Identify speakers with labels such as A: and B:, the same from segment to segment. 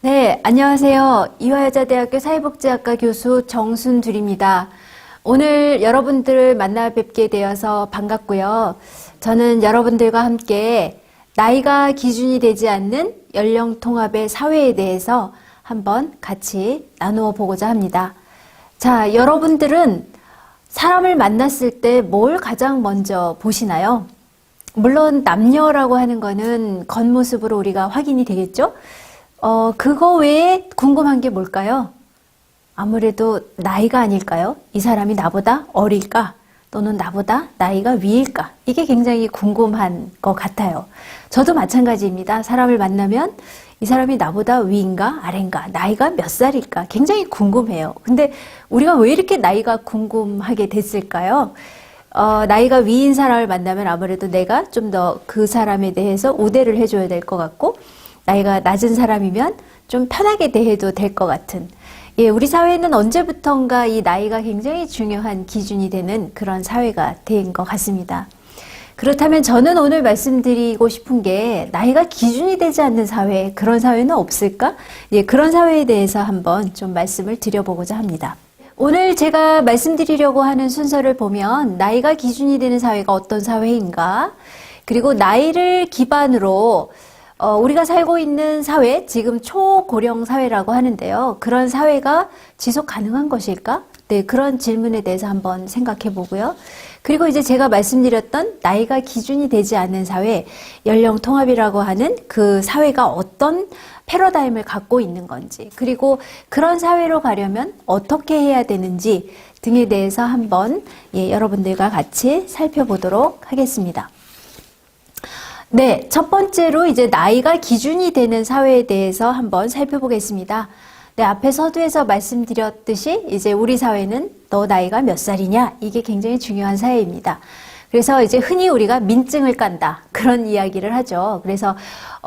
A: 네, 안녕하세요. 이화여자대학교 사회복지학과 교수 정순둘입니다. 오늘 여러분들을 만나 뵙게 되어서 반갑고요. 저는 여러분들과 함께 나이가 기준이 되지 않는 연령 통합의 사회에 대해서 한번 같이 나누어 보고자 합니다. 자, 여러분들은 사람을 만났을 때 뭘 가장 먼저 보시나요? 물론 남녀라고 하는 거는 겉모습으로 우리가 확인이 되겠죠? 그거 외에 궁금한 게 뭘까요? 아무래도 나이가 아닐까요? 이 사람이 나보다 어릴까? 또는 나보다 나이가 위일까? 이게 굉장히 궁금한 것 같아요. 저도 마찬가지입니다. 사람을 만나면 이 사람이 나보다 위인가 아래인가? 나이가 몇 살일까? 굉장히 궁금해요. 근데 우리가 왜 이렇게 나이가 궁금하게 됐을까요? 나이가 위인 사람을 만나면 아무래도 내가 좀 더 그 사람에 대해서 우대를 해줘야 될 것 같고, 나이가 낮은 사람이면 좀 편하게 대해도 될 것 같은, 예, 우리 사회는 언제부턴가 이 나이가 굉장히 중요한 기준이 되는 그런 사회가 된 것 같습니다. 그렇다면 저는 오늘 말씀드리고 싶은 게, 나이가 기준이 되지 않는 사회, 그런 사회는 없을까? 예, 그런 사회에 대해서 한번 좀 말씀을 드려보고자 합니다. 오늘 제가 말씀드리려고 하는 순서를 보면, 나이가 기준이 되는 사회가 어떤 사회인가, 그리고 나이를 기반으로 우리가 살고 있는 사회, 지금 초고령 사회라고 하는데요. 그런 사회가 지속 가능한 것일까? 네, 그런 질문에 대해서 한번 생각해 보고요. 그리고 이제 제가 말씀드렸던 나이가 기준이 되지 않는 사회, 연령 통합이라고 하는 그 사회가 어떤 패러다임을 갖고 있는 건지, 그리고 그런 사회로 가려면 어떻게 해야 되는지 등에 대해서 한번 여러분들과 같이 살펴보도록 하겠습니다. 네, 첫 번째로 이제 나이가 기준이 되는 사회에 대해서 한번 살펴보겠습니다. 네, 앞에 서두에서 말씀드렸듯이 이제 우리 사회는 너 나이가 몇 살이냐? 이게 굉장히 중요한 사회입니다. 그래서 이제 흔히 우리가 민증을 깐다, 그런 이야기를 하죠. 그래서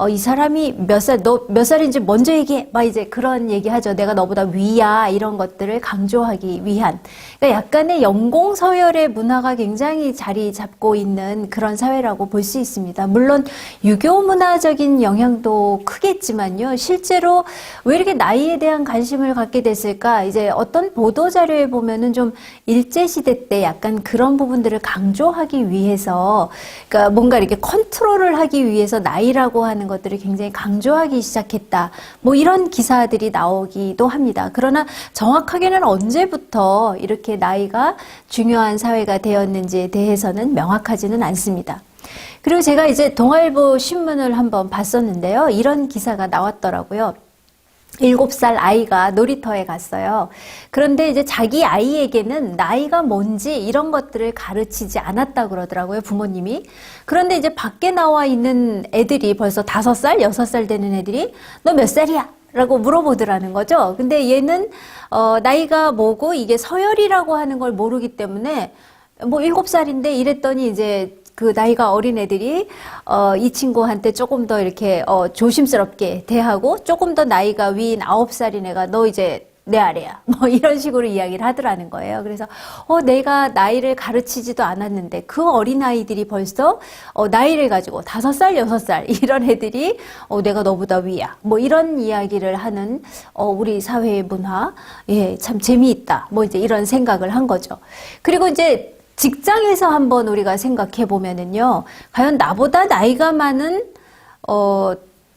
A: 이 사람이 너 몇 살인지 먼저 얘기해, 막 이제 그런 얘기 하죠. 내가 너보다 위야, 이런 것들을 강조하기 위한. 그러니까 약간의 연공 서열의 문화가 굉장히 자리 잡고 있는 그런 사회라고 볼 수 있습니다. 물론 유교 문화적인 영향도 크겠지만요. 실제로 왜 이렇게 나이에 대한 관심을 갖게 됐을까? 이제 어떤 보도 자료에 보면은 좀 일제시대 때 약간 그런 부분들을 강조하기 위해서, 그러니까 뭔가 이렇게 컨트롤을 하기 위해서 나이라고 하는 것들을 굉장히 강조하기 시작했다, 뭐 이런 기사들이 나오기도 합니다. 그러나 정확하게는 언제부터 이렇게 나이가 중요한 사회가 되었는지에 대해서는 명확하지는 않습니다. 그리고 제가 이제 동아일보 신문을 한번 봤었는데요. 이런 기사가 나왔더라고요. 7살 아이가 놀이터에 갔어요. 그런데 이제 자기 아이에게는 나이가 뭔지 이런 것들을 가르치지 않았다고 그러더라고요, 부모님이. 그런데 이제 밖에 나와 있는 애들이 벌써 5살, 6살 되는 애들이 너 몇 살이야? 라고 물어보더라는 거죠. 근데 얘는 나이가 뭐고 이게 서열이라고 하는 걸 모르기 때문에 뭐 7살인데 이랬더니 이제 그 나이가 어린 애들이 이 친구한테 조금 더 이렇게 조심스럽게 대하고, 조금 더 나이가 위인 9살인 애가 너 이제 내 아래야, 뭐 이런 식으로 이야기를 하더라는 거예요. 그래서 내가 나이를 가르치지도 않았는데 그 어린 아이들이 벌써 나이를 가지고 5살, 6살 이런 애들이 내가 너보다 위야, 뭐 이런 이야기를 하는 우리 사회의 문화, 예, 참 재미있다, 뭐 이제 이런 생각을 한 거죠. 그리고 이제 직장에서 한번 우리가 생각해 보면은요, 과연 나보다 나이가 많은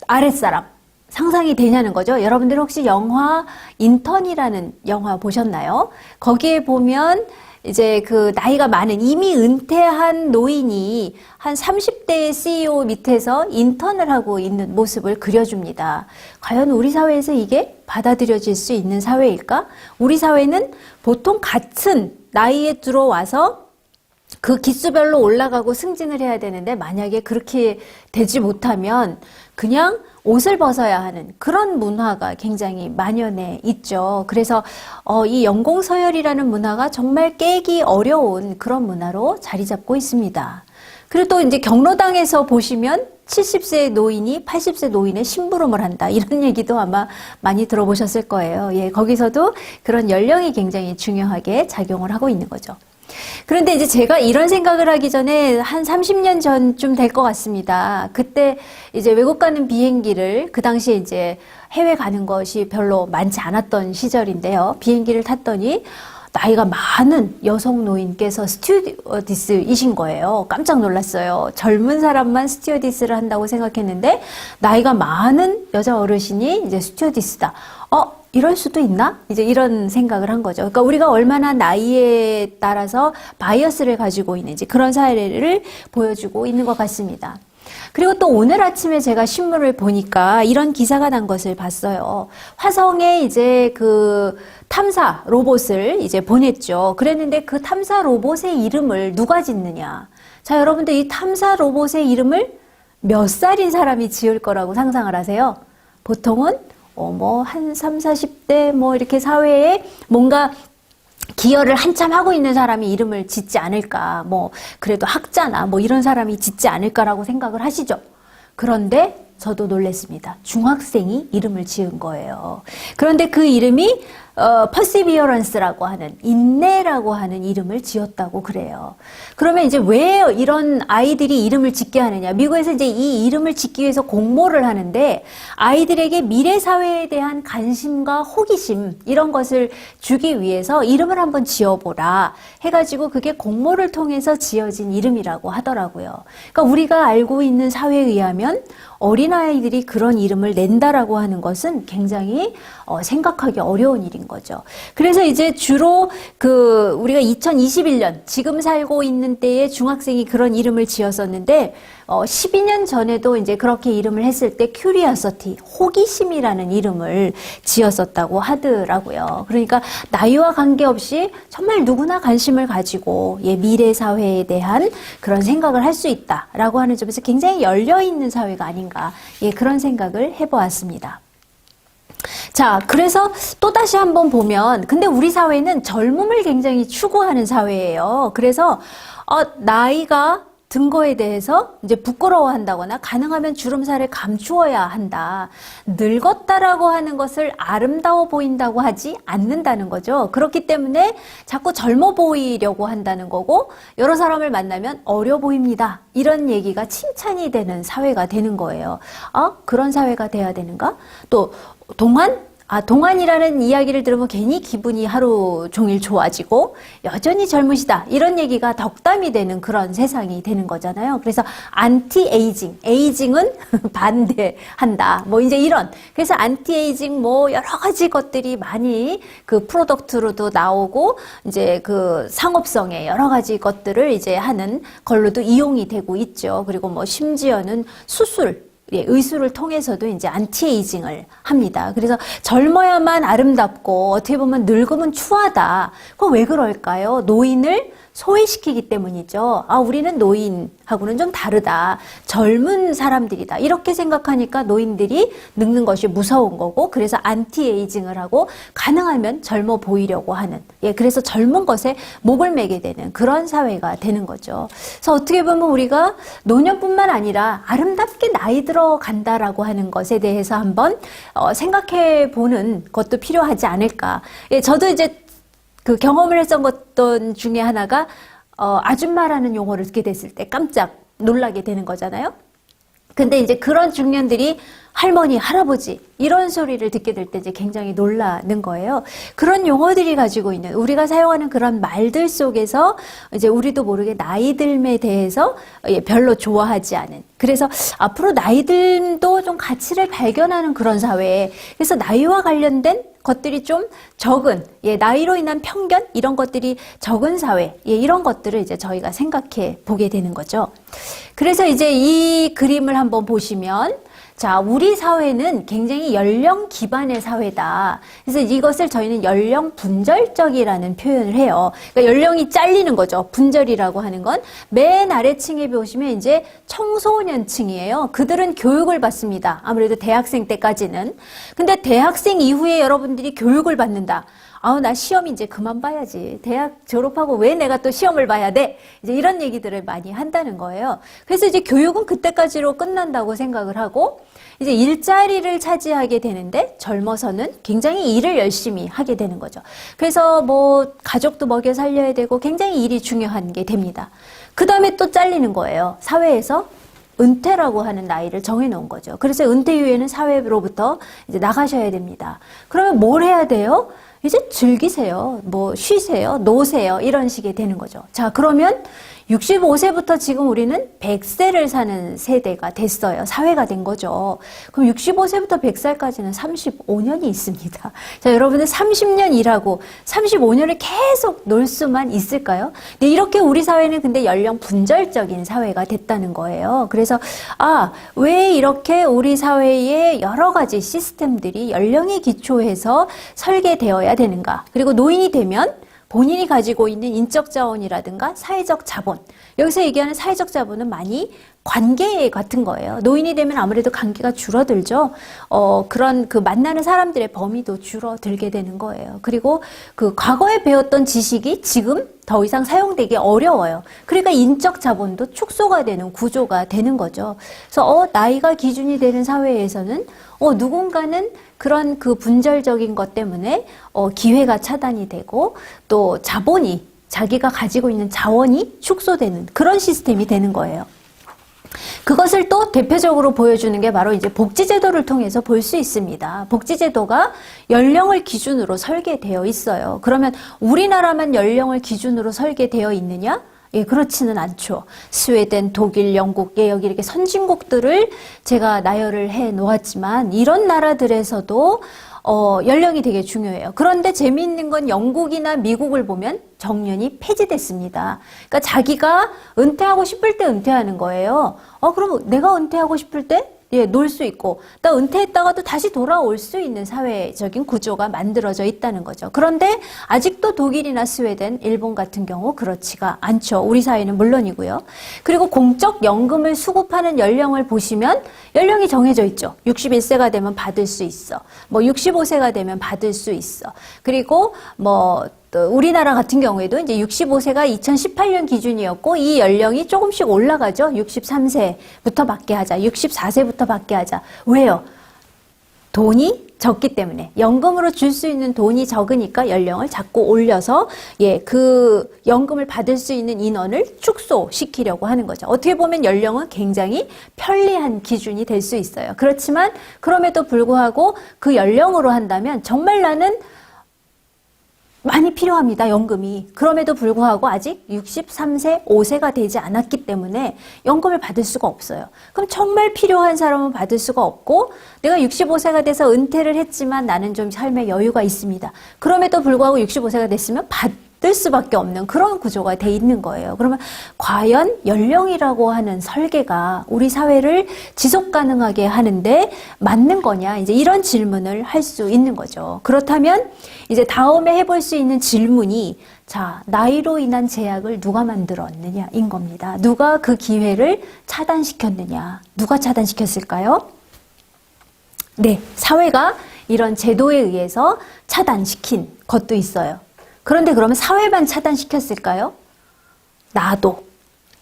A: 아랫사람 상상이 되냐는 거죠. 여러분들 혹시 영화 인턴이라는 영화 보셨나요? 거기에 보면 이제 그 나이가 많은, 이미 은퇴한 노인이 한 30대의 CEO 밑에서 인턴을 하고 있는 모습을 그려줍니다. 과연 우리 사회에서 이게 받아들여질 수 있는 사회일까? 우리 사회는 보통 같은 나이에 들어와서 그 기수별로 올라가고 승진을 해야 되는데, 만약에 그렇게 되지 못하면 그냥 옷을 벗어야 하는 그런 문화가 굉장히 만연해 있죠. 그래서 이 연공서열이라는 문화가 정말 깨기 어려운 그런 문화로 자리 잡고 있습니다. 그리고 또 이제 경로당에서 보시면 70세 노인이 80세 노인의 심부름을 한다, 이런 얘기도 아마 많이 들어보셨을 거예요. 예, 거기서도 그런 연령이 굉장히 중요하게 작용을 하고 있는 거죠. 그런데 이제 제가 이런 생각을 하기 전에 한 30년 전쯤 될 것 같습니다. 그때 이제 외국 가는 비행기를 그 당시에 이제 해외 가는 것이 별로 많지 않았던 시절인데요. 비행기를 탔더니 나이가 많은 여성 노인께서 스튜어디스이신 거예요. 깜짝 놀랐어요. 젊은 사람만 스튜어디스를 한다고 생각했는데 나이가 많은 여자 어르신이 이제 스튜어디스다. 이럴 수도 있나? 이제 이런 생각을 한 거죠. 그러니까 우리가 얼마나 나이에 따라서 바이어스를 가지고 있는지 그런 사례를 보여주고 있는 것 같습니다. 그리고 또 오늘 아침에 제가 신문을 보니까 이런 기사가 난 것을 봤어요. 화성에 이제 그 탐사 로봇을 이제 보냈죠. 그랬는데 그 탐사 로봇의 이름을 누가 짓느냐? 자, 여러분들 이 탐사 로봇의 이름을 몇 살인 사람이 지을 거라고 상상을 하세요? 보통은 한 3, 40대 이렇게 사회에 뭔가 기여를 한참 하고 있는 사람이 이름을 짓지 않을까, 그래도 학자나 이런 사람이 짓지 않을까라고 생각을 하시죠. 그런데 저도 놀랐습니다. 중학생이 이름을 지은 거예요. 그런데 그 이름이 perseverance라고 하는, 인내라고 하는 이름을 지었다고 그래요. 그러면 이제 왜 이런 아이들이 이름을 짓게 하느냐. 미국에서 이제 이 이름을 짓기 위해서 공모를 하는데 아이들에게 미래 사회에 대한 관심과 호기심 이런 것을 주기 위해서 이름을 한번 지어보라 해가지고 그게 공모를 통해서 지어진 이름이라고 하더라고요. 그러니까 우리가 알고 있는 사회에 의하면 어린아이들이 그런 이름을 낸다라고 하는 것은 굉장히 생각하기 어려운 일인 거죠. 그래서 이제 주로 우리가 2021년 지금 살고 있는 때에 중학생이 그런 이름을 지었었는데 12년 전에도 이제 그렇게 이름을 했을 때 curiosity, 호기심이라는 이름을 지었었다고 하더라고요. 그러니까 나이와 관계없이 정말 누구나 관심을 가지고 미래 사회에 대한 그런 생각을 할 수 있다라고 하는 점에서 굉장히 열려있는 사회가 아닌가 그런 생각을 해보았습니다. 자, 그래서 또다시 한번 보면 근데 우리 사회는 젊음을 굉장히 추구하는 사회예요. 그래서 나이가 든 거에 대해서 이제 부끄러워한다거나 가능하면 주름살을 감추어야 한다. 늙었다라고 하는 것을 아름다워 보인다고 하지 않는다는 거죠. 그렇기 때문에 자꾸 젊어 보이려고 한다는 거고 여러 사람을 만나면 어려 보입니다. 이런 얘기가 칭찬이 되는 사회가 되는 거예요. 그런 사회가 돼야 되는가? 또 동안이라는 이야기를 들으면 괜히 기분이 하루 종일 좋아지고 여전히 젊으시다 이런 얘기가 덕담이 되는 그런 세상이 되는 거잖아요. 그래서 안티에이징, 에이징은 반대한다. 이제 이런 그래서 안티에이징 여러 가지 것들이 많이 그 프로덕트로도 나오고 이제 그 상업성의 여러 가지 것들을 이제 하는 걸로도 이용이 되고 있죠. 그리고 심지어는 의술을 통해서도 이제 안티에이징을 합니다. 그래서 젊어야만 아름답고 어떻게 보면 늙으면 추하다. 그거 왜 그럴까요? 노인을 소외시키기 때문이죠. 우리는 노인하고는 좀 다르다. 젊은 사람들이다. 이렇게 생각하니까 노인들이 늙는 것이 무서운 거고 그래서 안티에이징을 하고 가능하면 젊어 보이려고 하는 그래서 젊은 것에 목을 매게 되는 그런 사회가 되는 거죠. 그래서 어떻게 보면 우리가 노년뿐만 아니라 아름답게 나이 들어간다라고 하는 것에 대해서 한번 생각해 보는 것도 필요하지 않을까. 저도 이제 그 경험을 했었던 중에 하나가 아줌마라는 용어를 듣게 됐을 때 깜짝 놀라게 되는 거잖아요. 근데 이제 그런 중년들이 할머니, 할아버지 이런 소리를 듣게 될 때 이제 굉장히 놀라는 거예요. 그런 용어들이 가지고 있는 우리가 사용하는 그런 말들 속에서 이제 우리도 모르게 나이듦에 대해서 별로 좋아하지 않은 그래서 앞으로 나이듦도 좀 가치를 발견하는 그런 사회에 그래서 나이와 관련된 것들이 좀 적은 나이로 인한 편견 이런 것들이 적은 사회 이런 것들을 이제 저희가 생각해 보게 되는 거죠. 그래서 이제 이 그림을 한번 보시면 자, 우리 사회는 굉장히 연령 기반의 사회다. 그래서 이것을 저희는 연령 분절적이라는 표현을 해요. 그러니까 연령이 잘리는 거죠. 분절이라고 하는 건 맨 아래층에 보시면 이제 청소년층이에요. 그들은 교육을 받습니다. 아무래도 대학생 때까지는. 근데 대학생 이후에 여러분들이 교육을 받는다. 나 시험 이제 그만 봐야지. 대학 졸업하고 왜 내가 또 시험을 봐야 돼? 이제 이런 얘기들을 많이 한다는 거예요. 그래서 이제 교육은 그때까지로 끝난다고 생각을 하고, 이제 일자리를 차지하게 되는데 젊어서는 굉장히 일을 열심히 하게 되는 거죠. 그래서 뭐 가족도 먹여 살려야 되고 굉장히 일이 중요한 게 됩니다. 그 다음에 또 잘리는 거예요. 사회에서 은퇴라고 하는 나이를 정해놓은 거죠. 그래서 은퇴 이후에는 사회로부터 이제 나가셔야 됩니다. 그러면 뭘 해야 돼요? 이제 즐기세요. 뭐 쉬세요. 노세요. 이런 식이 되는 거죠. 자, 그러면 65세부터 지금 우리는 100세를 사는 세대가 됐어요. 사회가 된 거죠. 그럼 65세부터 100살까지는 35년이 있습니다. 자, 여러분은 30년 일하고 35년을 계속 놀 수만 있을까요? 근데 이렇게 우리 사회는 근데 연령 분절적인 사회가 됐다는 거예요. 그래서 왜 이렇게 우리 사회의 여러 가지 시스템들이 연령에 기초해서 설계되어야 되는가? 그리고 노인이 되면 본인이 가지고 있는 인적 자원이라든가 사회적 자본, 여기서 얘기하는 사회적 자본은 많이 관계 같은 거예요. 노인이 되면 아무래도 관계가 줄어들죠. 그런 그 만나는 사람들의 범위도 줄어들게 되는 거예요. 그리고 그 과거에 배웠던 지식이 지금 더 이상 사용되기 어려워요. 그러니까 인적 자본도 축소가 되는 구조가 되는 거죠. 그래서 나이가 기준이 되는 사회에서는 누군가는 그런 그 분절적인 것 때문에 기회가 차단이 되고 또 자본이 자기가 가지고 있는 자원이 축소되는 그런 시스템이 되는 거예요. 그것을 또 대표적으로 보여주는 게 바로 이제 복지제도를 통해서 볼 수 있습니다. 복지제도가 연령을 기준으로 설계되어 있어요. 그러면 우리나라만 연령을 기준으로 설계되어 있느냐? 예, 그렇지는 않죠. 스웨덴, 독일, 영국, 여기 이렇게 선진국들을 제가 나열을 해 놓았지만 이런 나라들에서도 연령이 되게 중요해요. 그런데 재미있는 건 영국이나 미국을 보면 정년이 폐지됐습니다. 그러니까 자기가 은퇴하고 싶을 때 은퇴하는 거예요. 그럼 내가 은퇴하고 싶을 때 놀 수 있고, 또 은퇴했다가도 다시 돌아올 수 있는 사회적인 구조가 만들어져 있다는 거죠. 그런데 아직도 독일이나 스웨덴, 일본 같은 경우 그렇지가 않죠. 우리 사회는 물론이고요. 그리고 공적 연금을 수급하는 연령을 보시면 연령이 정해져 있죠. 61세가 되면 받을 수 있어. 뭐 65세가 되면 받을 수 있어. 그리고 또 우리나라 같은 경우에도 이제 65세가 2018년 기준이었고 이 연령이 조금씩 올라가죠. 63세부터 받게 하자. 64세부터 받게 하자. 왜요? 돈이 적기 때문에 연금으로 줄 수 있는 돈이 적으니까 연령을 자꾸 올려서 그 연금을 받을 수 있는 인원을 축소시키려고 하는 거죠. 어떻게 보면 연령은 굉장히 편리한 기준이 될 수 있어요. 그렇지만 그럼에도 불구하고 그 연령으로 한다면 정말 나는 많이 필요합니다. 연금이. 그럼에도 불구하고 아직 63세, 5세가 되지 않았기 때문에 연금을 받을 수가 없어요. 그럼 정말 필요한 사람은 받을 수가 없고 내가 65세가 돼서 은퇴를 했지만 나는 좀 삶의 여유가 있습니다. 그럼에도 불구하고 65세가 됐으면 받을 수밖에 없는 그런 구조가 돼 있는 거예요. 그러면 과연 연령이라고 하는 설계가 우리 사회를 지속 가능하게 하는데 맞는 거냐? 이제 이런 질문을 할 수 있는 거죠. 그렇다면 이제 다음에 해볼 수 있는 질문이 나이로 인한 제약을 누가 만들었느냐인 겁니다. 누가 그 기회를 차단시켰느냐? 누가 차단시켰을까요? 네, 사회가 이런 제도에 의해서 차단시킨 것도 있어요. 그런데 그러면 사회만 차단시켰을까요? 나도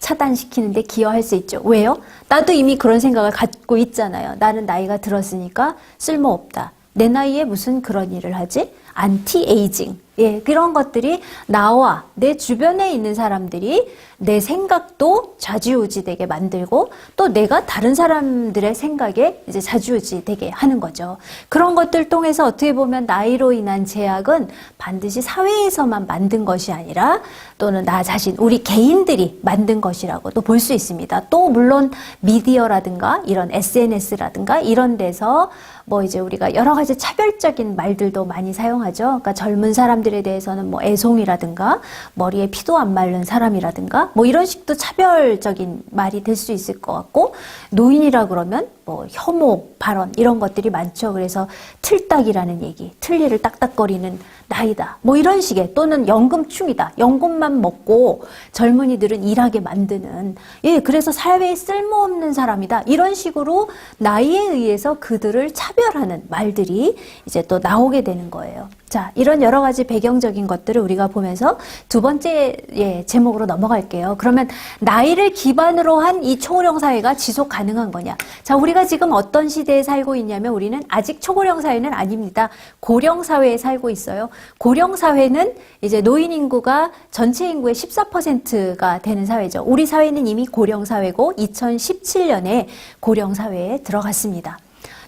A: 차단시키는데 기여할 수 있죠. 왜요? 나도 이미 그런 생각을 갖고 있잖아요. 나는 나이가 들었으니까 쓸모없다. 내 나이에 무슨 그런 일을 하지? 안티에이징. 그런 것들이 나와 내 주변에 있는 사람들이 내 생각도 좌지우지되게 만들고 또 내가 다른 사람들의 생각에 이제 좌지우지되게 하는 거죠. 그런 것들 통해서 어떻게 보면 나이로 인한 제약은 반드시 사회에서만 만든 것이 아니라 또는 나 자신, 우리 개인들이 만든 것이라고도 볼 수 있습니다. 또 물론 미디어라든가 이런 SNS라든가 이런 데서 이제 우리가 여러 가지 차별적인 말들도 많이 사용하죠. 그러니까 젊은 사람들에 대해서는 애송이라든가 머리에 피도 안 마른 사람이라든가 이런 식도 차별적인 말이 될 수 있을 것 같고, 노인이라 그러면 혐오 발언 이런 것들이 많죠. 그래서 틀딱이라는 얘기, 틀니를 딱딱거리는 나이다. 이런 식의, 또는 연금충이다. 연금만 먹고 젊은이들은 일하게 만드는, 그래서 사회에 쓸모없는 사람이다. 이런 식으로 나이에 의해서 그들을 차별하는 말들이 이제 또 나오게 되는 거예요. 자, 이런 여러 가지 배경적인 것들을 우리가 보면서 두 번째 제목으로 넘어갈게요. 그러면 나이를 기반으로 한 이 초고령 사회가 지속 가능한 거냐? 자, 우리가 지금 어떤 시대에 살고 있냐면 우리는 아직 초고령 사회는 아닙니다. 고령 사회에 살고 있어요. 고령 사회는 이제 노인 인구가 전체 인구의 14%가 되는 사회죠. 우리 사회는 이미 고령 사회고 2017년에 고령 사회에 들어갔습니다.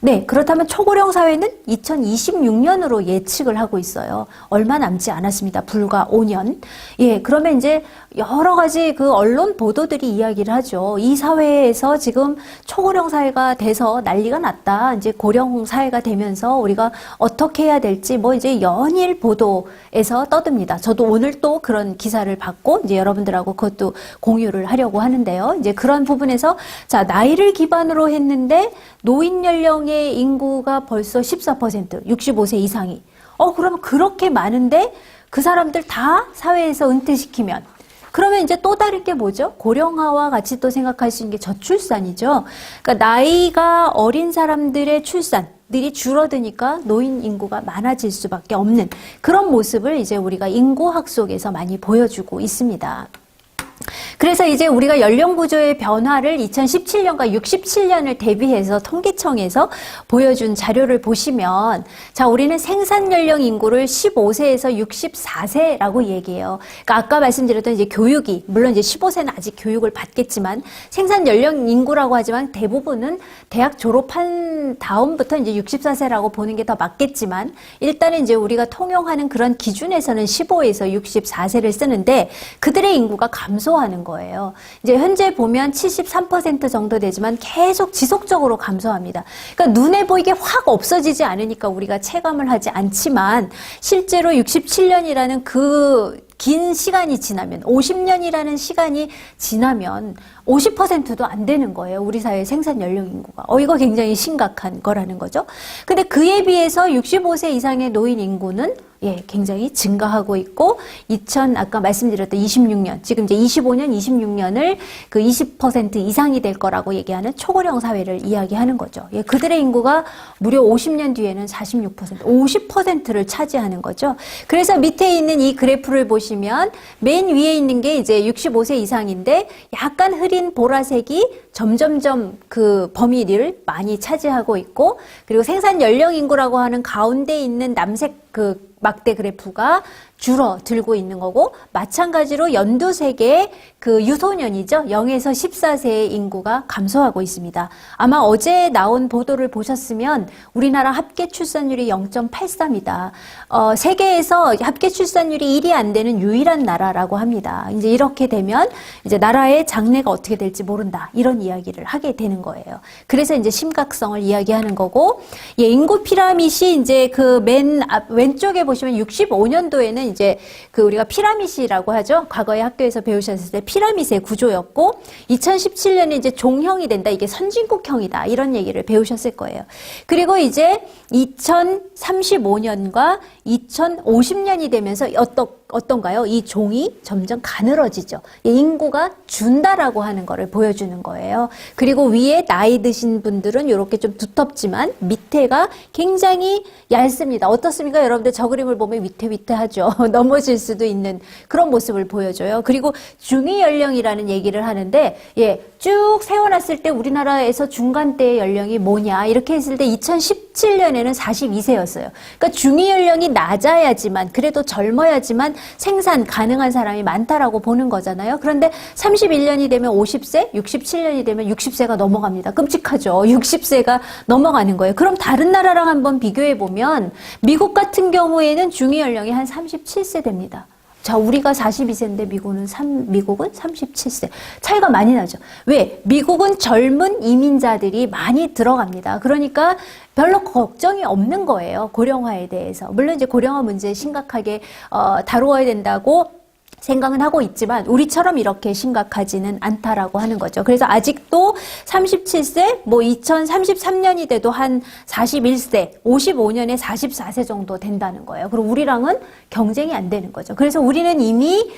A: 네, 그렇다면 초고령 사회는 2026년으로 예측을 하고 있어요. 얼마 남지 않았습니다. 불과 5년. 예, 그러면 이제 여러 가지 그 언론 보도들이 이야기를 하죠. 이 사회에서 지금 초고령 사회가 돼서 난리가 났다. 이제 고령 사회가 되면서 우리가 어떻게 해야 될지 뭐 이제 연일 보도에서 떠듭니다. 저도 오늘 또 그런 기사를 받고 이제 여러분들하고 그것도 공유를 하려고 하는데요. 이제 그런 부분에서 자, 나이를 기반으로 했는데 노인 연령의 인구가 벌써 14%, 65세 이상이. 그러면 그렇게 많은데 그 사람들 다 사회에서 은퇴시키면 그러면 이제 또 다른 게 뭐죠? 고령화와 같이 또 생각할 수 있는 게 저출산이죠. 그러니까 나이가 어린 사람들의 출산들이 줄어드니까 노인 인구가 많아질 수밖에 없는 그런 모습을 이제 우리가 인구학 속에서 많이 보여주고 있습니다. 그래서 이제 우리가 연령 구조의 변화를 2017년과 67년을 대비해서 통계청에서 보여준 자료를 보시면 자, 우리는 생산 연령 인구를 15세에서 64세라고 얘기해요. 그러니까 아까 말씀드렸던 이제 교육이 물론 이제 15세는 아직 교육을 받겠지만 생산 연령 인구라고 하지만 대부분은 대학 졸업한 다음부터 이제 64세라고 보는 게 더 맞겠지만 일단은 이제 우리가 통용하는 그런 기준에서는 15에서 64세를 쓰는데 그들의 인구가 감소하는 거예요. 이제 현재 보면 73% 정도 되지만 계속 지속적으로 감소합니다. 그러니까 눈에 보이게 확 없어지지 않으니까 우리가 체감을 하지 않지만 실제로 67년이라는 그 긴 시간이 지나면 50년이라는 시간이 지나면 50%도 안 되는 거예요. 우리 사회 생산 연령 인구가. 이거 굉장히 심각한 거라는 거죠. 근데 그에 비해서 65세 이상의 노인 인구는 굉장히 증가하고 있고 아까 말씀드렸던 26년, 지금 이제 25년, 26년을 그 20% 이상이 될 거라고 얘기하는 초고령 사회를 이야기하는 거죠. 그들의 인구가 무려 50년 뒤에는 46%, 50%를 차지하는 거죠. 그래서 밑에 있는 이 그래프를 보시면 맨 위에 있는 게 이제 65세 이상인데 약간 흐린 보라색이 점점점 그 범위를 많이 차지하고 있고 그리고 생산 연령 인구라고 하는 가운데 있는 남색 그 막대 그래프가 줄어들고 있는 거고 마찬가지로 연두색의 그 유소년이죠. 0에서 14세의 인구가 감소하고 있습니다. 아마 어제 나온 보도를 보셨으면 우리나라 합계 출산율이 0.83이다. 세계에서 합계 출산율이 1이 안 되는 유일한 나라라고 합니다. 이제 이렇게 되면 이제 나라의 장래가 어떻게 될지 모른다. 이런 이야기를 하게 되는 거예요. 그래서 이제 심각성을 이야기하는 거고 인구 피라밋이 이제 그 맨 왼쪽에 보시면 65년도에는 이제 그 우리가 피라밋이라고 하죠. 과거에 학교에서 배우셨을 때 피라밋의 구조였고 2017년에 이제 종형이 된다. 이게 선진국형이다. 이런 얘기를 배우셨을 거예요. 그리고 이제 2035년과 2050년이 되면서 어떤가요? 이 종이 점점 가늘어지죠. 인구가 준다라고 하는 거를 보여주는 거예요. 그리고 위에 나이 드신 분들은 이렇게 좀 두텁지만 밑에가 굉장히 얇습니다. 어떻습니까? 여러분들 저 그림을 보면 위태위태하죠. 넘어질 수도 있는 그런 모습을 보여줘요. 그리고 중위 연령이라는 얘기를 하는데 쭉 세워놨을 때 우리나라에서 중간대의 연령이 뭐냐 이렇게 했을 때 2017년에는 42세였어요. 그러니까 중위 연령이 낮아야지만 그래도 젊어야지만 생산 가능한 사람이 많다라고 보는 거잖아요. 그런데 31년이 되면 50세, 67년이 되면 60세가 넘어갑니다. 끔찍하죠. 60세가 넘어가는 거예요. 그럼 다른 나라랑 한번 비교해 보면 미국 같은 경우에는 중위 연령이 한 37세 됩니다. 자, 우리가 42세인데 미국은 37세. 차이가 많이 나죠. 왜? 미국은 젊은 이민자들이 많이 들어갑니다. 그러니까 별로 걱정이 없는 거예요. 고령화에 대해서. 물론 이제 고령화 문제 심각하게 다루어야 된다고 생각은 하고 있지만 우리처럼 이렇게 심각하지는 않다라고 하는 거죠. 그래서 아직도 37세, 뭐 2033년이 돼도 한 41세, 55년에 44세 정도 된다는 거예요. 그리고 우리랑은 경쟁이 안 되는 거죠. 그래서 우리는 이미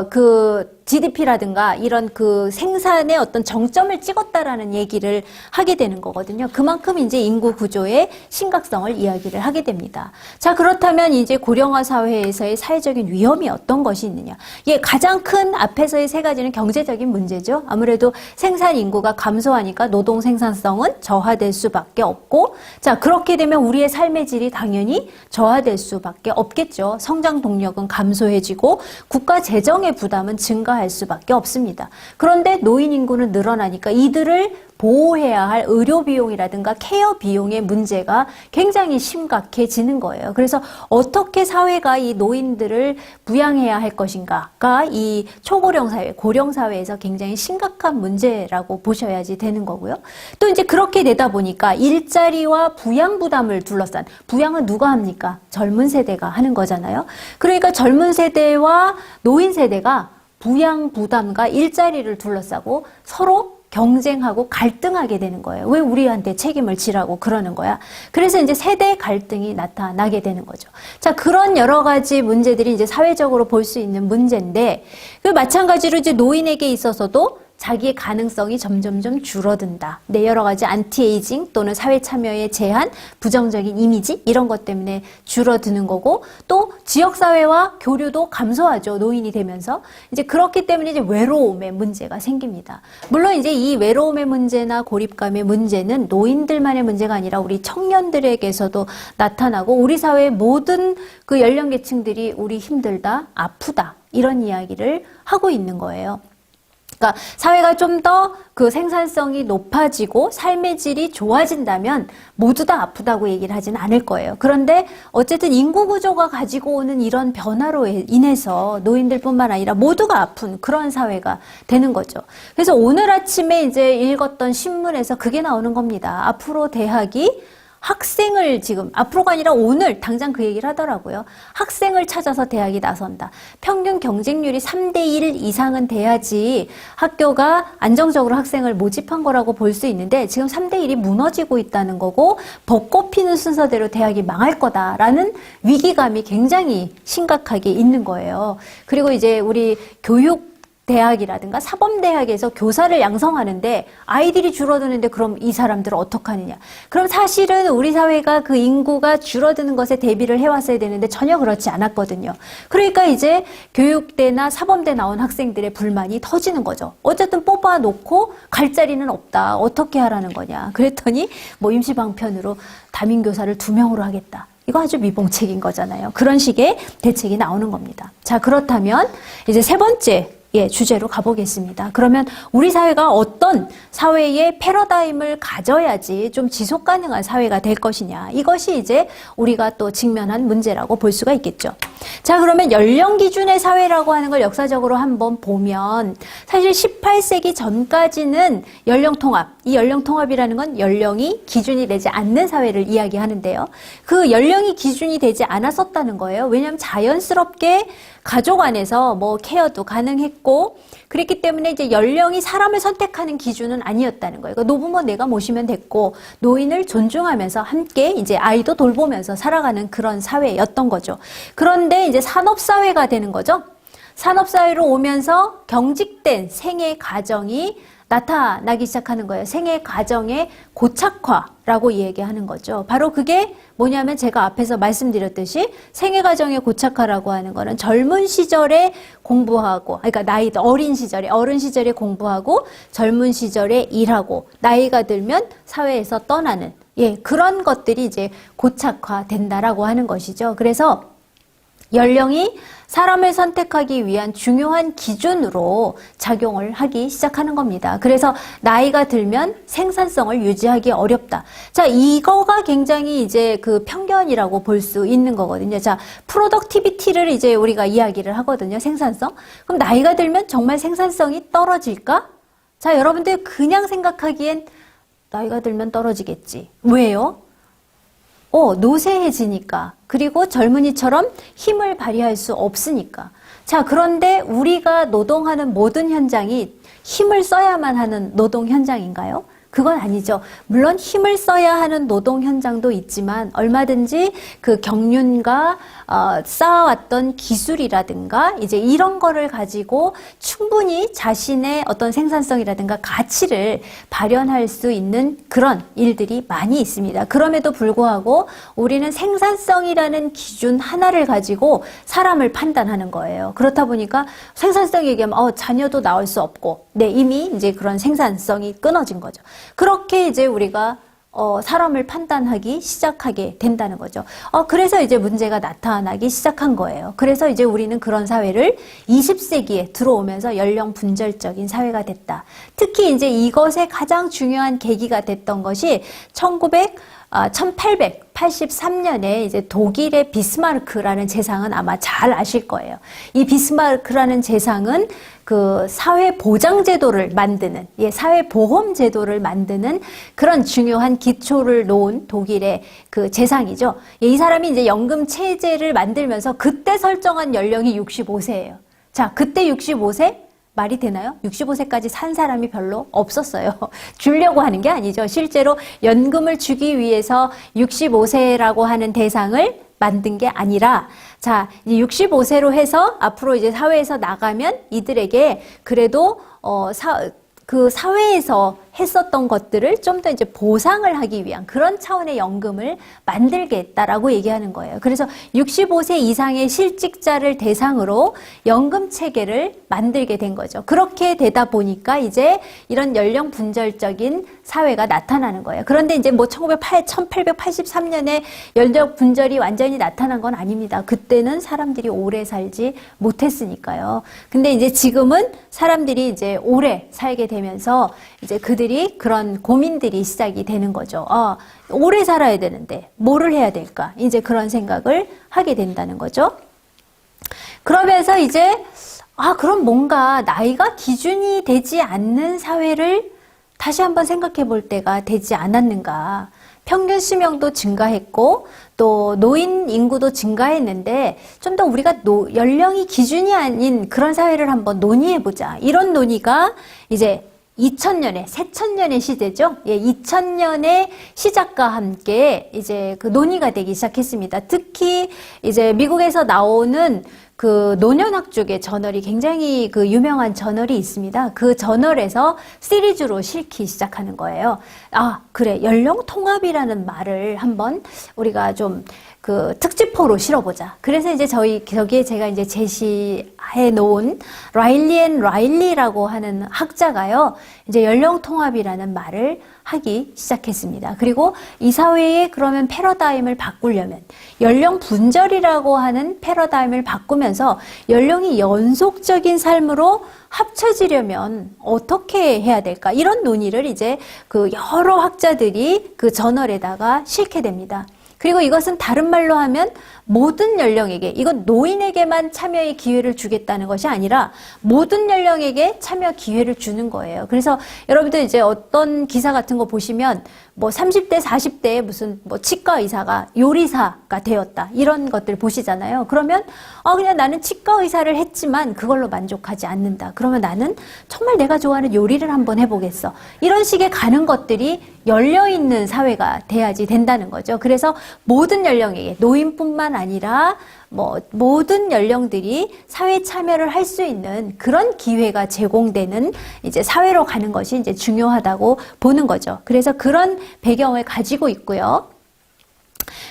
A: 그 GDP라든가 이런 그 생산의 어떤 정점을 찍었다라는 얘기를 하게 되는 거거든요. 그만큼 이제 인구 구조의 심각성을 이야기를 하게 됩니다. 자, 그렇다면 이제 고령화 사회에서의 사회적인 위험이 어떤 것이 있느냐. 예, 가장 큰 앞에서의 세 가지는 경제적인 문제죠. 아무래도 생산 인구가 감소하니까 노동 생산성은 저하될 수밖에 없고, 자, 그렇게 되면 우리의 삶의 질이 당연히 저하될 수밖에 없겠죠. 성장 동력은 감소해지고 국가 재정의 부담은 증가할 수밖에 없습니다. 그런데 노인 인구는 늘어나니까 이들을 보호해야 할 의료 비용이라든가 케어 비용의 문제가 굉장히 심각해지는 거예요. 그래서 어떻게 사회가 이 노인들을 부양해야 할 것인가가 이 초고령 사회, 고령 사회에서 굉장히 심각한 문제라고 보셔야지 되는 거고요. 또 이제 그렇게 되다 보니까 일자리와 부양 부담을 둘러싼, 부양은 누가 합니까? 젊은 세대가 하는 거잖아요. 그러니까 젊은 세대와 노인 세대가 부양 부담과 일자리를 둘러싸고 서로 경쟁하고 갈등하게 되는 거예요. 왜 우리한테 책임을 지라고 그러는 거야? 그래서 이제 세대 갈등이 나타나게 되는 거죠. 자, 그런 여러 가지 문제들이 이제 사회적으로 볼 수 있는 문제인데, 그 마찬가지로 이제 노인에게 있어서도 자기의 가능성이 점점점 줄어든다. 네, 여러 가지 안티에이징 또는 사회 참여의 제한, 부정적인 이미지 이런 것 때문에 줄어드는 거고, 또 지역사회와 교류도 감소하죠. 노인이 되면서. 이제 그렇기 때문에 이제 외로움의 문제가 생깁니다. 물론 이제 이 외로움의 문제나 고립감의 문제는 노인들만의 문제가 아니라 우리 청년들에게서도 나타나고 우리 사회의 모든 그 연령계층들이 우리 힘들다, 아프다 이런 이야기를 하고 있는 거예요. 그러니까 사회가 좀 더 그 생산성이 높아지고 삶의 질이 좋아진다면 모두 다 아프다고 얘기를 하진 않을 거예요. 그런데 어쨌든 인구 구조가 가지고 오는 이런 변화로 인해서 노인들뿐만 아니라 모두가 아픈 그런 사회가 되는 거죠. 그래서 오늘 아침에 이제 읽었던 신문에서 그게 나오는 겁니다. 앞으로 대학이 학생을 지금 앞으로가 아니라 오늘 당장 그 얘기를 하더라고요. 학생을 찾아서 대학이 나선다. 평균 경쟁률이 3대1 이상은 돼야지 학교가 안정적으로 학생을 모집한 거라고 볼 수 있는데 지금 3대1이 무너지고 있다는 거고 벚꽃 피는 순서대로 대학이 망할 거다라는 위기감이 굉장히 심각하게 있는 거예요. 그리고 이제 우리 대학이라든가 사범대학에서 교사를 양성하는데 아이들이 줄어드는데 그럼 이 사람들은 어떡하느냐. 그럼 사실은 우리 사회가 그 인구가 줄어드는 것에 대비를 해왔어야 되는데 전혀 그렇지 않았거든요. 그러니까 이제 교육대나 사범대 나온 학생들의 불만이 터지는 거죠. 어쨌든 뽑아놓고 갈 자리는 없다. 어떻게 하라는 거냐. 그랬더니 뭐 임시방편으로 담임교사를 2명으로 하겠다. 이거 아주 미봉책인 거잖아요. 그런 식의 대책이 나오는 겁니다. 자, 그렇다면 이제 세 번째 주제로 가보겠습니다. 그러면 우리 사회가 어떤 사회의 패러다임을 가져야지 좀 지속 가능한 사회가 될 것이냐. 이것이 이제 우리가 또 직면한 문제라고 볼 수가 있겠죠. 자, 그러면 연령 기준의 사회라고 하는 걸 역사적으로 한번 보면 사실 18세기 전까지는 연령 통합, 이 연령 통합이라는 건 연령이 기준이 되지 않는 사회를 이야기하는데요. 그 연령이 기준이 되지 않았었다는 거예요. 왜냐하면 자연스럽게 가족 안에서 뭐 케어도 가능했고 그랬기 때문에 이제 연령이 사람을 선택하는 기준은 아니었다는 거예요. 그러니까 노부모 내가 모시면 됐고 노인을 존중하면서 함께 이제 아이도 돌보면서 살아가는 그런 사회였던 거죠. 그런데 이제 산업사회가 되는 거죠. 산업사회로 오면서 경직된 생애 과정이 나타나기 시작하는 거예요. 생애 과정의 고착화라고 얘기하는 거죠. 바로 그게 뭐냐면 제가 앞에서 말씀드렸듯이 생애 과정의 고착화라고 하는 거는 젊은 시절에 공부하고, 그러니까 어린 시절에 공부하고 젊은 시절에 일하고 나이가 들면 사회에서 떠나는 그런 것들이 이제 고착화된다라고 하는 것이죠. 그래서 연령이 사람을 선택하기 위한 중요한 기준으로 작용을 하기 시작하는 겁니다. 그래서 나이가 들면 생산성을 유지하기 어렵다. 자, 이거가 굉장히 이제 그 편견이라고 볼 수 있는 거거든요. 자, 프로덕티비티를 이제 우리가 이야기를 하거든요. 생산성. 그럼 나이가 들면 정말 생산성이 떨어질까? 자, 여러분들 그냥 생각하기엔 나이가 들면 떨어지겠지. 왜요? 노쇠해지니까. 그리고 젊은이처럼 힘을 발휘할 수 없으니까. 자, 그런데 우리가 노동하는 모든 현장이 힘을 써야만 하는 노동 현장인가요? 그건 아니죠. 물론 힘을 써야 하는 노동 현장도 있지만 얼마든지 그 경륜과 쌓아왔던 기술이라든가 이제 이런 거를 가지고 충분히 자신의 어떤 생산성이라든가 가치를 발현할 수 있는 그런 일들이 많이 있습니다. 그럼에도 불구하고 우리는 생산성이라는 기준 하나를 가지고 사람을 판단하는 거예요. 그렇다 보니까 생산성 얘기하면 자녀도 낳을 수 없고 이미 이제 그런 생산성이 끊어진 거죠. 그렇게 이제 우리가 사람을 판단하기 시작하게 된다는 거죠. 그래서 이제 문제가 나타나기 시작한 거예요. 그래서 이제 우리는 그런 사회를 20세기에 들어오면서 연령 분절적인 사회가 됐다. 특히 이제 이것의 가장 중요한 계기가 됐던 것이 1883년에 이제 독일의 비스마르크라는 재상은 아마 잘 아실 거예요. 이 비스마르크라는 재상은 그 사회보장제도를 만드는, 사회보험제도를 만드는 그런 중요한 기초를 놓은 독일의 그 재상이죠. 이 사람이 이제 연금체제를 만들면서 그때 설정한 연령이 65세예요. 자, 그때 65세? 말이 되나요? 65세까지 산 사람이 별로 없었어요. 주려고 하는 게 아니죠. 실제로 연금을 주기 위해서 65세라고 하는 대상을 만든 게 아니라, 자, 65세로 해서 앞으로 이제 사회에서 나가면 이들에게 그래도 그 사회에서 했었던 것들을 좀 더 이제 보상을 하기 위한 그런 차원의 연금을 만들겠다라고 얘기하는 거예요. 그래서 65세 이상의 실직자를 대상으로 연금 체계를 만들게 된 거죠. 그렇게 되다 보니까 이제 이런 연령 분절적인 사회가 나타나는 거예요. 그런데 이제 뭐 1883년에 연령 분절이 완전히 나타난 건 아닙니다. 그때는 사람들이 오래 살지 못했으니까요. 근데 이제 지금은 사람들이 이제 오래 살게 되면서 이제 그들이 그런 고민들이 시작이 되는 거죠. 오래 살아야 되는데 뭐를 해야 될까? 이제 그런 생각을 하게 된다는 거죠. 그러면서 이제 그럼 뭔가 나이가 기준이 되지 않는 사회를 다시 한번 생각해 볼 때가 되지 않았는가. 평균 수명도 증가했고 또 노인 인구도 증가했는데 좀 더 우리가 연령이 기준이 아닌 그런 사회를 한번 논의해 보자. 이런 논의가 이제 2000년에 새천년의 시대죠. 2000년의 시작과 함께 이제 그 논의가 되기 시작했습니다. 특히 이제 미국에서 나오는 그 노년학 쪽의 저널이 굉장히 그 유명한 저널이 있습니다. 그 저널에서 시리즈로 실기 시작하는 거예요. 그래. 연령 통합이라는 말을 한번 우리가 좀 그 특집호로 실어보자. 그래서 이제 저기에 제가 이제 제시해 놓은 라일리 앤 라일리라고 하는 학자가요, 이제 연령 통합이라는 말을 하기 시작했습니다. 그리고 이 사회의 그러면 패러다임을 바꾸려면 연령 분절이라고 하는 패러다임을 바꾸면서 연령이 연속적인 삶으로 합쳐지려면 어떻게 해야 될까? 이런 논의를 이제 그 여러 학자들이 그 저널에다가 실게 됩니다. 그리고 이것은 다른 말로 하면 모든 연령에게, 이건 노인에게만 참여의 기회를 주겠다는 것이 아니라 모든 연령에게 참여 기회를 주는 거예요. 그래서 여러분들 이제 어떤 기사 같은 거 보시면 뭐 30대, 40대에 무슨 뭐 치과 의사가 요리사가 되었다. 이런 것들 보시잖아요. 그러면 그냥 나는 치과 의사를 했지만 그걸로 만족하지 않는다. 그러면 나는 정말 내가 좋아하는 요리를 한번 해보겠어. 이런 식의 가는 것들이 열려있는 사회가 돼야지 된다는 거죠. 그래서 모든 연령에게, 노인뿐만 아니라 뭐 모든 연령들이 사회 참여를 할 수 있는 그런 기회가 제공되는 이제 사회로 가는 것이 이제 중요하다고 보는 거죠. 그래서 그런 배경을 가지고 있고요.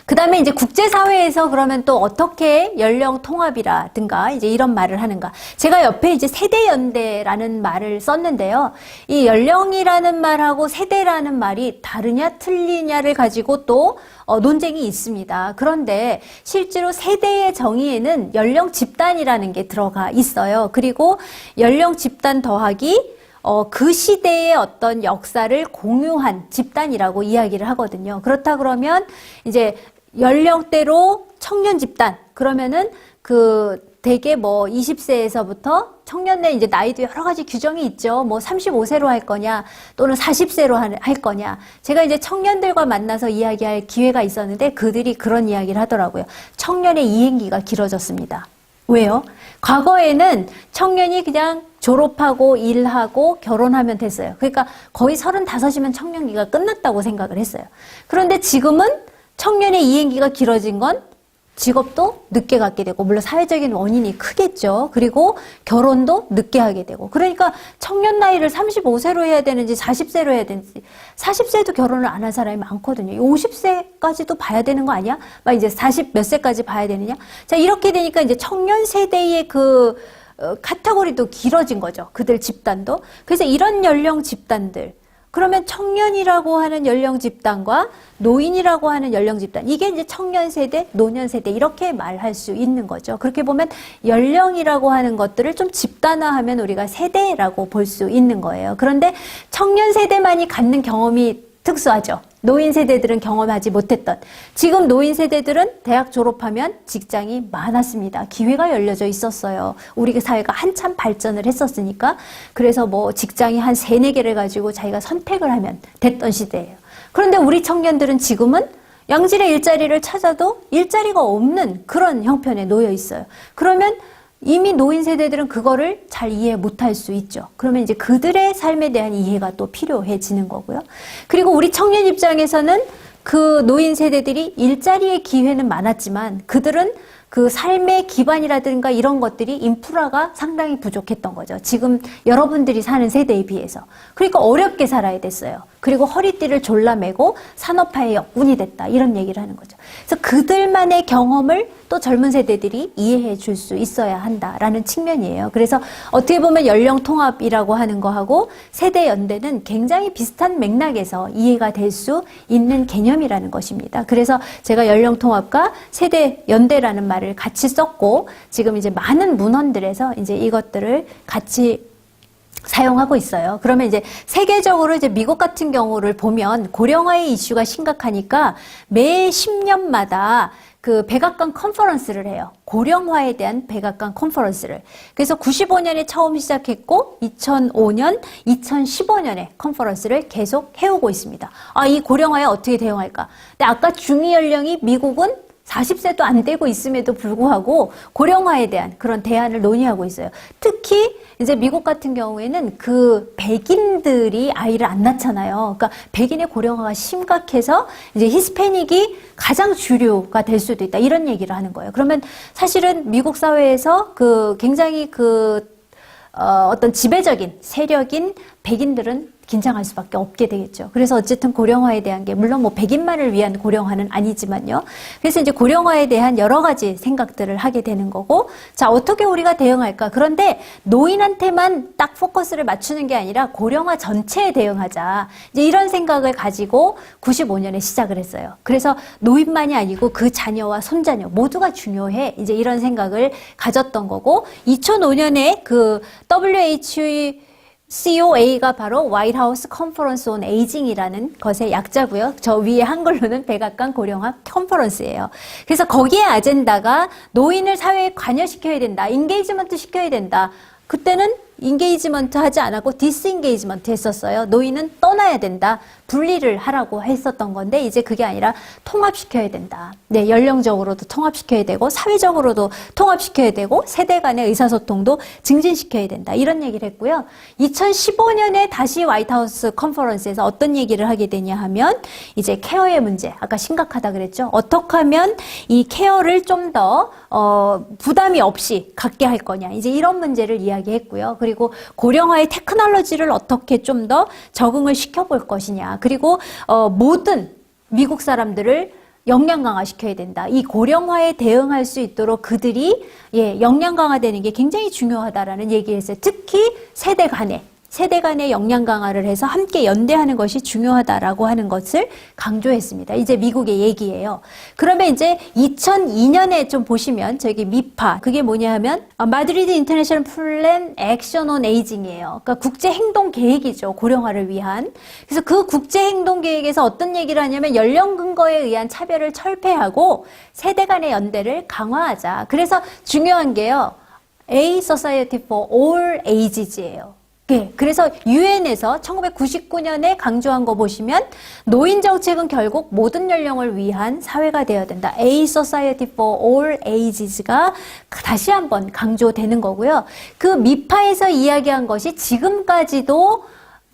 A: 그 다음에 이제 국제사회에서 그러면 또 어떻게 연령 통합이라든가 이제 이런 말을 하는가. 제가 옆에 이제 세대연대라는 말을 썼는데요. 이 연령이라는 말하고 세대라는 말이 다르냐 틀리냐를 가지고 또 논쟁이 있습니다. 그런데 실제로 세대의 정의에는 연령 집단이라는 게 들어가 있어요. 그리고 연령 집단 더하기 그 시대의 어떤 역사를 공유한 집단이라고 이야기를 하거든요. 그렇다 그러면 이제 연령대로 청년 집단, 그러면은 대개 뭐 20세에서부터 청년의 이제 나이도 여러 가지 규정이 있죠. 뭐 35세로 할 거냐, 또는 40세로 할 거냐. 제가 이제 청년들과 만나서 이야기할 기회가 있었는데 그들이 그런 이야기를 하더라고요. 청년의 이행기가 길어졌습니다. 왜요? 과거에는 청년이 그냥 졸업하고 일하고 결혼하면 됐어요. 그러니까 거의 35이면 청년기가 끝났다고 생각을 했어요. 그런데 지금은 청년의 이행기가 길어진 건 직업도 늦게 갖게 되고, 물론 사회적인 원인이 크겠죠. 그리고 결혼도 늦게 하게 되고. 그러니까 청년 나이를 35세로 해야 되는지 40세로 해야 되는지, 40세도 결혼을 안 한 사람이 많거든요. 50세까지도 봐야 되는 거 아니야? 막 이제 40 몇 세까지 봐야 되느냐? 자, 이렇게 되니까 이제 청년 세대의 카테고리도 길어진 거죠. 그들 집단도. 그래서 이런 연령 집단들, 그러면 청년이라고 하는 연령 집단과 노인이라고 하는 연령 집단, 이게 이제 청년 세대, 노년 세대 이렇게 말할 수 있는 거죠. 그렇게 보면 연령이라고 하는 것들을 좀 집단화하면 우리가 세대라고 볼 수 있는 거예요. 그런데 청년 세대만이 갖는 경험이 특수하죠. 노인 세대들은 경험하지 못했던. 지금 노인 세대들은 대학 졸업하면 직장이 많았습니다. 기회가 열려져 있었어요. 우리 사회가 한참 발전을 했었으니까. 그래서 뭐 직장이 한 3, 4개를 가지고 자기가 선택을 하면 됐던 시대예요. 그런데 우리 청년들은 지금은 양질의 일자리를 찾아도 일자리가 없는 그런 형편에 놓여 있어요. 그러면 이미 노인 세대들은 그거를 잘 이해 못할 수 있죠. 그러면 이제 그들의 삶에 대한 이해가 또 필요해지는 거고요. 그리고 우리 청년 입장에서는 그 노인 세대들이 일자리의 기회는 많았지만 그들은 그 삶의 기반이라든가 이런 것들이 인프라가 상당히 부족했던 거죠. 지금 여러분들이 사는 세대에 비해서. 그러니까 어렵게 살아야 됐어요. 그리고 허리띠를 졸라매고 산업화의 역군이 됐다. 이런 얘기를 하는 거죠. 그래서 그들만의 경험을 또 젊은 세대들이 이해해 줄 수 있어야 한다라는 측면이에요. 그래서 어떻게 보면 연령 통합이라고 하는 거하고 세대 연대는 굉장히 비슷한 맥락에서 이해가 될 수 있는 개념이라는 것입니다. 그래서 제가 연령 통합과 세대 연대라는 말을 같이 썼고 지금 이제 많은 문헌들에서 이제 이것들을 같이 사용하고 있어요. 그러면 이제 세계적으로 이제 미국 같은 경우를 보면 고령화의 이슈가 심각하니까 매 10년마다 그 백악관 컨퍼런스를 해요. 고령화에 대한 백악관 컨퍼런스를. 그래서 95년에 처음 시작했고 2005년, 2015년에 컨퍼런스를 계속 해오고 있습니다. 아, 이 고령화에 어떻게 대응할까? 근데 아까 중위 연령이 미국은 40세도 안 되고 있음에도 불구하고 고령화에 대한 그런 대안을 논의하고 있어요. 특히 이제 미국 같은 경우에는 그 백인들이 아이를 안 낳잖아요. 그러니까 백인의 고령화가 심각해서 이제 히스패닉이 가장 주류가 될 수도 있다. 이런 얘기를 하는 거예요. 그러면 사실은 미국 사회에서 그 굉장히 어떤 지배적인 세력인 백인들은 긴장할 수밖에 없게 되겠죠. 그래서 어쨌든 고령화에 대한 게 물론 뭐 백인만을 위한 고령화는 아니지만요. 그래서 이제 고령화에 대한 여러 가지 생각들을 하게 되는 거고, 자, 어떻게 우리가 대응할까? 그런데 노인한테만 딱 포커스를 맞추는 게 아니라 고령화 전체에 대응하자. 이제 이런 생각을 가지고 95년에 시작을 했어요. 그래서 노인만이 아니고 그 자녀와 손자녀 모두가 중요해. 이제 이런 생각을 가졌던 거고, 2005년에 그 COA가 바로 White House Conference on Aging이라는 것의 약자고요. 저 위에 한글로는 백악관 고령화 컨퍼런스예요. 그래서 거기에 아젠다가 노인을 사회에 관여시켜야 된다. 인게이지먼트 시켜야 된다. 그때는 인게이지먼트 하지 않았고 디스인게이지먼트 했었어요. 노인은 떠나야 된다. 분리를 하라고 했었던 건데 이제 그게 아니라 통합시켜야 된다. 네, 연령적으로도 통합시켜야 되고 사회적으로도 통합시켜야 되고 세대 간의 의사소통도 증진시켜야 된다. 이런 얘기를 했고요. 2015년에 다시 화이트하우스 컨퍼런스에서 어떤 얘기를 하게 되냐 하면 이제 케어의 문제, 아까 심각하다 그랬죠. 어떻게 하면 이 케어를 좀 더 부담이 없이 갖게 할 거냐. 이제 이런 문제를 이야기했고요. 그리고 고령화의 테크놀로지를 어떻게 좀 더 적응을 시켜볼 것이냐. 그리고 모든 미국 사람들을 역량 강화시켜야 된다. 이 고령화에 대응할 수 있도록 그들이 역량 강화되는 게 굉장히 중요하다라는 얘기를 했어요. 특히 세대 간의 역량 강화를 해서 함께 연대하는 것이 중요하다라고 하는 것을 강조했습니다. 이제 미국의 얘기예요. 그러면 이제 2002년에 좀 보시면 저기 미파 그게 뭐냐 하면 마드리드 인터내셔널 플랜 액션 온 에이징이에요. 그러니까 국제 행동 계획이죠. 고령화를 위한. 그래서 그 국제 행동 계획에서 어떤 얘기를 하냐면 연령 근거에 의한 차별을 철폐하고 세대 간의 연대를 강화하자. 그래서 중요한 게요. A Society for All Ages예요. 네, 그래서 유엔에서 1999년에 강조한 거 보시면 노인 정책은 결국 모든 연령을 위한 사회가 되어야 된다. A Society for All Ages가 다시 한번 강조되는 거고요. 그 미파에서 이야기한 것이 지금까지도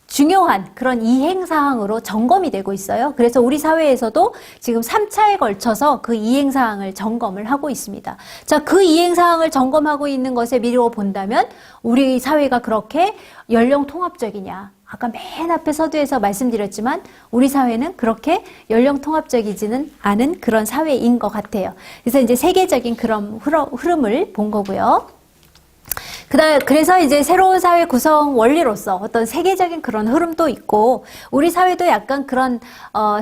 A: 중요한 그런 이행사항으로 점검이 되고 있어요. 그래서 우리 사회에서도 지금 3차에 걸쳐서 그 이행사항을 점검을 하고 있습니다. 자, 그 이행사항을 점검하고 있는 것에 미루어 본다면 우리 사회가 그렇게 연령 통합적이냐? 아까 맨 앞에 서두에서 말씀드렸지만 우리 사회는 그렇게 연령 통합적이지는 않은 그런 사회인 것 같아요. 그래서 이제 세계적인 그런 흐름을 본 거고요. 그래서 이제 새로운 사회 구성 원리로서 어떤 세계적인 그런 흐름도 있고, 우리 사회도 약간 그런,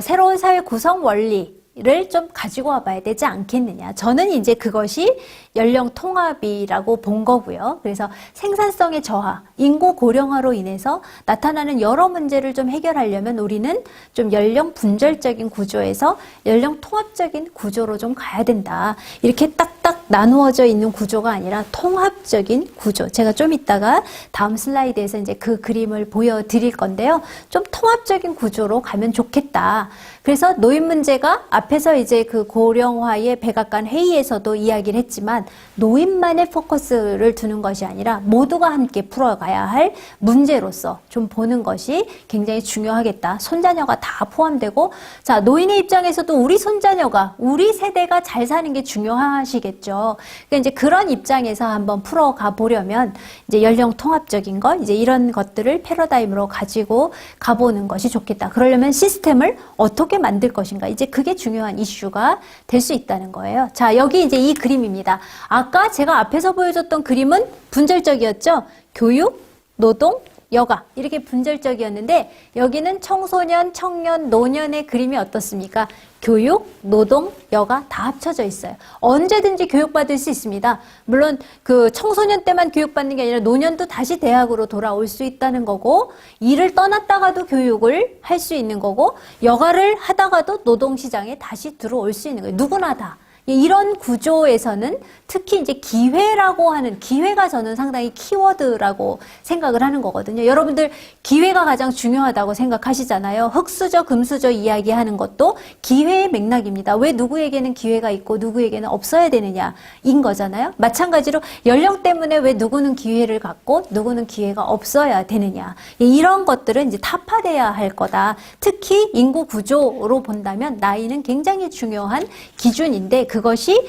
A: 새로운 사회 구성 원리를 좀 가지고 와봐야 되지 않겠느냐. 저는 이제 그것이 연령 통합이라고 본 거고요. 그래서 생산성의 저하, 인구 고령화로 인해서 나타나는 여러 문제를 좀 해결하려면 우리는 좀 연령 분절적인 구조에서 연령 통합적인 구조로 좀 가야 된다. 이렇게 딱딱 나누어져 있는 구조가 아니라 통합적인 구조. 제가 좀 이따가 다음 슬라이드에서 이제 그 그림을 보여드릴 건데요. 좀 통합적인 구조로 가면 좋겠다. 그래서 노인 문제가 앞에서 이제 그 고령화의 백악관 회의에서도 이야기를 했지만 노인만의 포커스를 두는 것이 아니라 모두가 함께 풀어가야 할 문제로서 좀 보는 것이 굉장히 중요하겠다. 손자녀가 다 포함되고, 자, 노인의 입장에서도 우리 손자녀가, 우리 세대가 잘 사는 게 중요하시겠죠. 그러니까 이제 그런 입장에서 한번 풀어가 보려면 이제 연령 통합적인 것, 이제 이런 것들을 패러다임으로 가지고 가보는 것이 좋겠다. 그러려면 시스템을 어떻게 만들 것인가. 이제 그게 중요한 이슈가 될 수 있다는 거예요. 자, 여기 이제 이 그림입니다. 아까 제가 앞에서 보여줬던 그림은 분절적이었죠. 교육, 노동, 여가 이렇게 분절적이었는데 여기는 청소년, 청년, 노년의 그림이 어떻습니까? 교육, 노동, 여가 다 합쳐져 있어요. 언제든지 교육받을 수 있습니다. 물론 그 청소년 때만 교육받는 게 아니라 노년도 다시 대학으로 돌아올 수 있다는 거고, 일을 떠났다가도 교육을 할 수 있는 거고, 여가를 하다가도 노동시장에 다시 들어올 수 있는 거예요. 누구나 다. 이런 구조에서는 특히 이제 기회라고 하는, 기회가 저는 상당히 키워드라고 생각을 하는 거거든요. 여러분들 기회가 가장 중요하다고 생각하시잖아요. 흑수저, 금수저 이야기하는 것도 기회의 맥락입니다. 왜 누구에게는 기회가 있고 누구에게는 없어야 되느냐인 거잖아요. 마찬가지로 연령 때문에 왜 누구는 기회를 갖고 누구는 기회가 없어야 되느냐. 이런 것들은 이제 타파돼야 할 거다. 특히 인구 구조로 본다면 나이는 굉장히 중요한 기준인데 그것이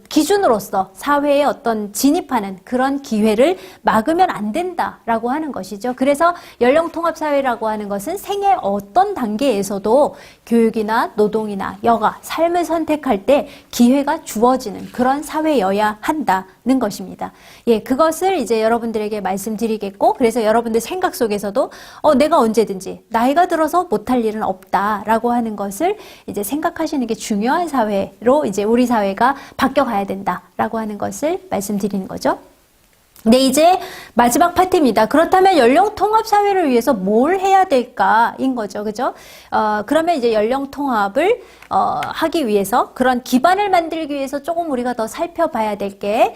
A: 기준으로서 사회에 어떤 진입하는 그런 기회를 막으면 안 된다라고 하는 것이죠. 그래서 연령통합사회라고 하는 것은 생애 어떤 단계에서도 교육이나 노동이나 여가, 삶을 선택할 때 기회가 주어지는 그런 사회여야 한다는 것입니다. 예, 그것을 이제 여러분들에게 말씀드리겠고, 그래서 여러분들 생각 속에서도 내가 언제든지 나이가 들어서 못할 일은 없다라고 하는 것을 이제 생각하시는 게 중요한 사회로 이제 우리 사회가 바뀌어가야 된다라고 하는 것을 말씀드리는 거죠. 네, 이제 마지막 파트입니다. 그렇다면 연령 통합 사회를 위해서 뭘 해야 될까인 거죠. 그죠? 그러면 이제 연령 통합을 하기 위해서 그런 기반을 만들기 위해서 조금 우리가 더 살펴봐야 될 게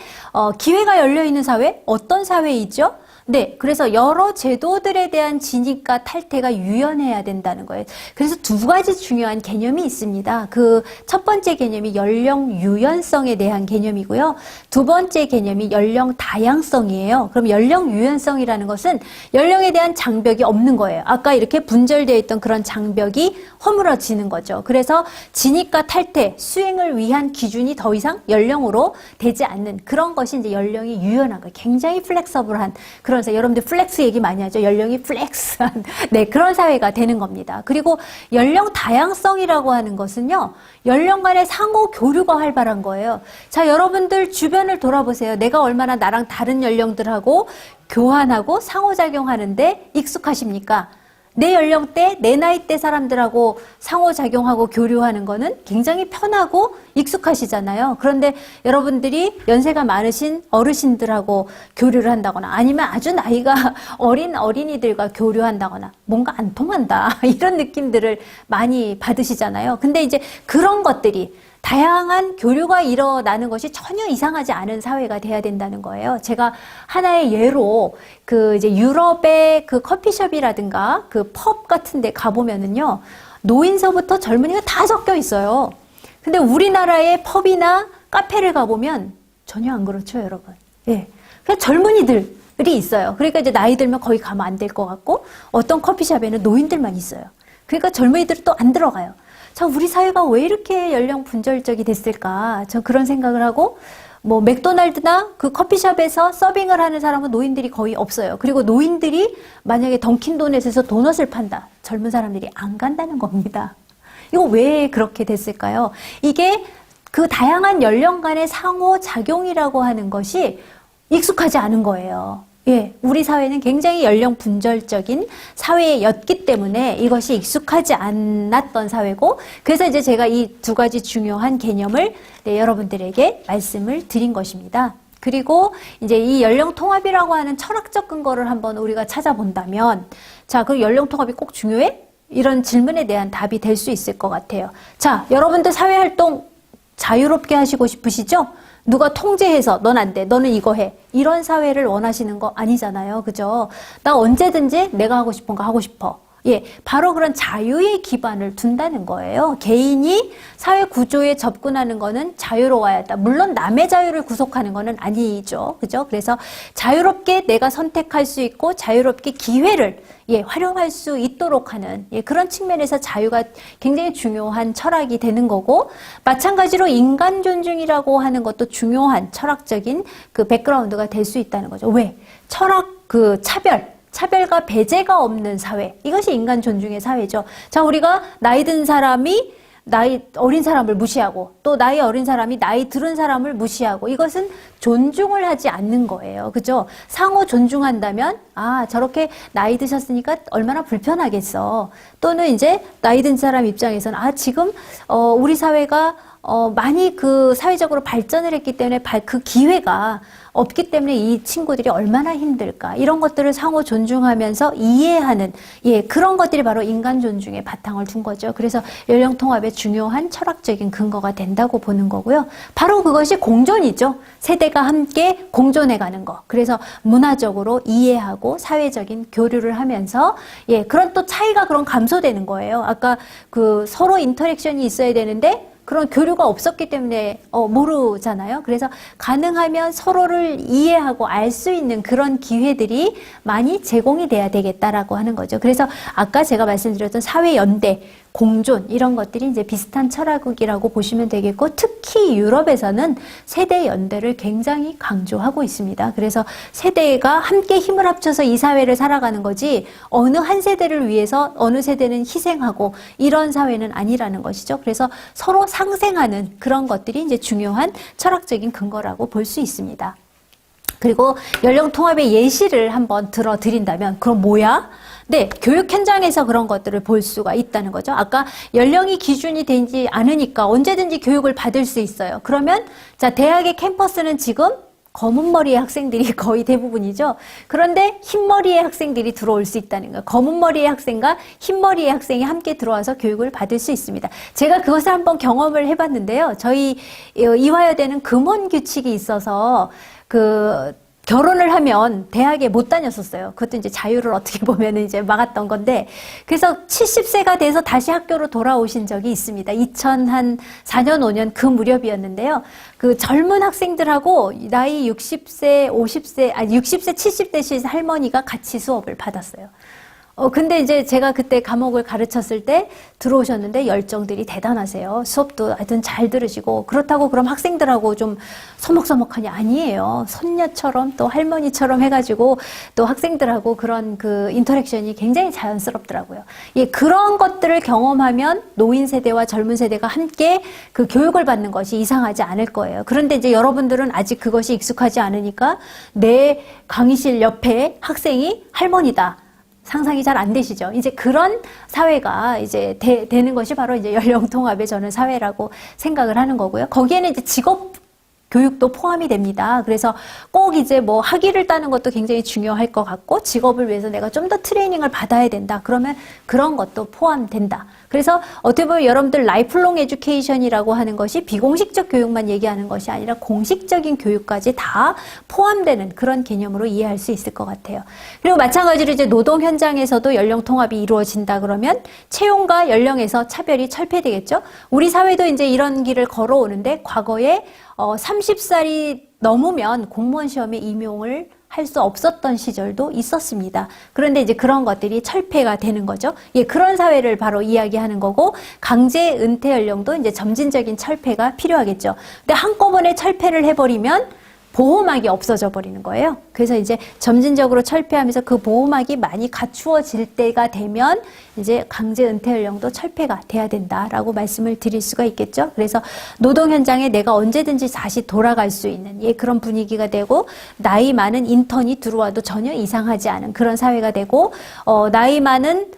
A: 기회가 열려 있는 사회, 어떤 사회이죠? 네, 그래서 여러 제도들에 대한 진입과 탈퇴가 유연해야 된다는 거예요. 그래서 두 가지 중요한 개념이 있습니다. 그 첫 번째 개념이 연령 유연성에 대한 개념이고요. 두 번째 개념이 연령 다양성이에요. 그럼 연령 유연성이라는 것은 연령에 대한 장벽이 없는 거예요. 아까 이렇게 분절되어 있던 그런 장벽이 허물어지는 거죠. 그래서 진입과 탈퇴, 수행을 위한 기준이 더 이상 연령으로 되지 않는 그런 것이 이제 연령이 유연한 거예요. 굉장히 플렉서블한 그런, 여러분들 플렉스 얘기 많이 하죠. 연령이 플렉스한 네, 그런 사회가 되는 겁니다. 그리고 연령 다양성이라고 하는 것은요, 연령 간의 상호 교류가 활발한 거예요. 자, 여러분들 주변을 돌아보세요. 내가 얼마나 나랑 다른 연령들하고 교환하고 상호작용하는데 익숙하십니까? 내 연령대, 내 나이대 사람들하고 상호작용하고 교류하는 거는 굉장히 편하고 익숙하시잖아요. 그런데 여러분들이 연세가 많으신 어르신들하고 교류를 한다거나 아니면 아주 나이가 어린 어린이들과 교류한다거나 뭔가 안 통한다. 이런 느낌들을 많이 받으시잖아요. 근데 이제 그런 것들이 다양한 교류가 일어나는 것이 전혀 이상하지 않은 사회가 돼야 된다는 거예요. 제가 하나의 예로 그 이제 유럽의 그 커피숍이라든가 그 펍 같은 데 가보면은요, 노인서부터 젊은이가 다 섞여 있어요. 근데 우리나라의 펍이나 카페를 가보면 전혀 안 그렇죠, 여러분. 예. 그냥 젊은이들이 있어요. 그러니까 이제 나이 들면 거기 가면 안 될 것 같고, 어떤 커피숍에는 노인들만 있어요. 그러니까 젊은이들은 또 안 들어가요. 자, 우리 사회가 왜 이렇게 연령 분절적이 됐을까? 저 그런 생각을 하고, 뭐 맥도날드나 그 커피숍에서 서빙을 하는 사람은 노인들이 거의 없어요. 그리고 노인들이 만약에 던킨도넛에서 도넛을 판다. 젊은 사람들이 안 간다는 겁니다. 이거 왜 그렇게 됐을까요? 이게 그 다양한 연령 간의 상호작용이라고 하는 것이 익숙하지 않은 거예요. 예, 우리 사회는 굉장히 연령 분절적인 사회였기 때문에 이것이 익숙하지 않았던 사회고, 그래서 이제 제가 이 두 가지 중요한 개념을 여러분들에게 말씀을 드린 것입니다. 그리고 이제 이 연령 통합이라고 하는 철학적 근거를 한번 우리가 찾아본다면, 자, 그 연령 통합이 꼭 중요해? 이런 질문에 대한 답이 될 수 있을 것 같아요. 자, 여러분들 사회활동 자유롭게 하시고 싶으시죠? 누가 통제해서 넌 안 돼, 너는 이거 해, 이런 사회를 원하시는 거 아니잖아요. 그죠? 나 언제든지 내가 하고 싶은 거 하고 싶어. 예, 바로 그런 자유의 기반을 둔다는 거예요. 개인이 사회 구조에 접근하는 거는 자유로워야 한다. 물론 남의 자유를 구속하는 거는 아니죠. 그죠? 그래서 자유롭게 내가 선택할 수 있고 자유롭게 기회를 활용할 수 있도록 하는 그런 측면에서 자유가 굉장히 중요한 철학이 되는 거고, 마찬가지로 인간 존중이라고 하는 것도 중요한 철학적인 그 백그라운드가 될 수 있다는 거죠. 왜? 철학 그 차별과 배제가 없는 사회. 이것이 인간 존중의 사회죠. 자, 우리가 나이 든 사람이 나이 어린 사람을 무시하고, 또 나이 어린 사람이 나이 들은 사람을 무시하고, 이것은 존중을 하지 않는 거예요. 그죠? 상호 존중한다면, 아, 저렇게 나이 드셨으니까 얼마나 불편하겠어. 또는 이제 나이 든 사람 입장에서는, 아, 지금, 우리 사회가 많이 그 사회적으로 발전을 했기 때문에 그 기회가 없기 때문에 이 친구들이 얼마나 힘들까, 이런 것들을 상호 존중하면서 이해하는 그런 것들이 바로 인간 존중의 바탕을 둔 거죠. 그래서 연령 통합의 중요한 철학적인 근거가 된다고 보는 거고요. 바로 그것이 공존이죠. 세대가 함께 공존해 가는 거. 그래서 문화적으로 이해하고 사회적인 교류를 하면서 그런 또 차이가 그런 감소되는 거예요. 아까 그 서로 인터랙션이 있어야 되는데 그런 교류가 없었기 때문에 모르잖아요. 그래서 가능하면 서로를 이해하고 알 수 있는 그런 기회들이 많이 제공이 돼야 되겠다라고 하는 거죠. 그래서 아까 제가 말씀드렸던 사회연대, 공존, 이런 것들이 이제 비슷한 철학이라고 보시면 되겠고, 특히 유럽에서는 세대 연대를 굉장히 강조하고 있습니다. 그래서 세대가 함께 힘을 합쳐서 이 사회를 살아가는 거지, 어느 한 세대를 위해서 어느 세대는 희생하고 이런 사회는 아니라는 것이죠. 그래서 서로 상생하는 그런 것들이 이제 중요한 철학적인 근거라고 볼 수 있습니다. 그리고 연령 통합의 예시를 한번 들어드린다면, 그럼 뭐야? 네, 교육 현장에서 그런 것들을 볼 수가 있다는 거죠. 아까 연령이 기준이 되지 않으니까 언제든지 교육을 받을 수 있어요. 그러면 자, 대학의 캠퍼스는 지금 검은 머리의 학생들이 거의 대부분이죠. 그런데 흰 머리의 학생들이 들어올 수 있다는 거예요. 검은 머리의 학생과 흰 머리의 학생이 함께 들어와서 교육을 받을 수 있습니다. 제가 그것을 한번 경험을 해봤는데요. 저희 이화여대는 금원 규칙이 있어서 결혼을 하면 대학에 못 다녔었어요. 그것도 이제 자유를 어떻게 보면 이제 막았던 건데, 그래서 70세가 돼서 다시 학교로 돌아오신 적이 있습니다. 2004년, 5년 그 무렵이었는데요. 그 젊은 학생들하고 나이 60세, 70대씩 할머니가 같이 수업을 받았어요. 근데 이제 제가 그때 과목을 가르쳤을 때 들어오셨는데 열정들이 대단하세요. 수업도 하여튼 잘 들으시고, 그렇다고 그럼 학생들하고 좀 서먹서먹하니 아니에요. 손녀처럼 또 할머니처럼 해가지고 또 학생들하고 그런 그 인터랙션이 굉장히 자연스럽더라고요. 그런 것들을 경험하면 노인 세대와 젊은 세대가 함께 그 교육을 받는 것이 이상하지 않을 거예요. 그런데 이제 여러분들은 아직 그것이 익숙하지 않으니까 내 강의실 옆에 학생이 할머니다. 상상이 잘 안 되시죠? 이제 그런 사회가 이제 되는 것이 바로 이제 연령 통합의 저는 사회라고 생각을 하는 거고요. 거기에는 이제 직업 교육도 포함이 됩니다. 그래서 꼭 이제 뭐 학위를 따는 것도 굉장히 중요할 것 같고 직업을 위해서 내가 좀 더 트레이닝을 받아야 된다. 그러면 그런 것도 포함된다. 그래서 어떻게 보면 여러분들 라이프롱 에듀케이션이라고 하는 것이 비공식적 교육만 얘기하는 것이 아니라 공식적인 교육까지 다 포함되는 그런 개념으로 이해할 수 있을 것 같아요. 그리고 마찬가지로 이제 노동 현장에서도 연령 통합이 이루어진다 그러면 채용과 연령에서 차별이 철폐되겠죠. 우리 사회도 이제 이런 길을 걸어오는데 과거에 30살이 넘으면 공무원 시험에 임용을 할 수 없었던 시절도 있었습니다. 그런데 이제 그런 것들이 철폐가 되는 거죠. 예, 그런 사회를 바로 이야기하는 거고, 강제 은퇴 연령도 이제 점진적인 철폐가 필요하겠죠. 근데 한꺼번에 철폐를 해버리면 보호막이 없어져 버리는 거예요. 그래서 이제 점진적으로 철폐하면서 그 보호막이 많이 갖추어질 때가 되면 이제 강제 은퇴 연령도 철폐가 돼야 된다라고 말씀을 드릴 수가 있겠죠. 그래서 노동 현장에 내가 언제든지 다시 돌아갈 수 있는 예, 그런 분위기가 되고, 나이 많은 인턴이 들어와도 전혀 이상하지 않은 그런 사회가 되고, 나이 많은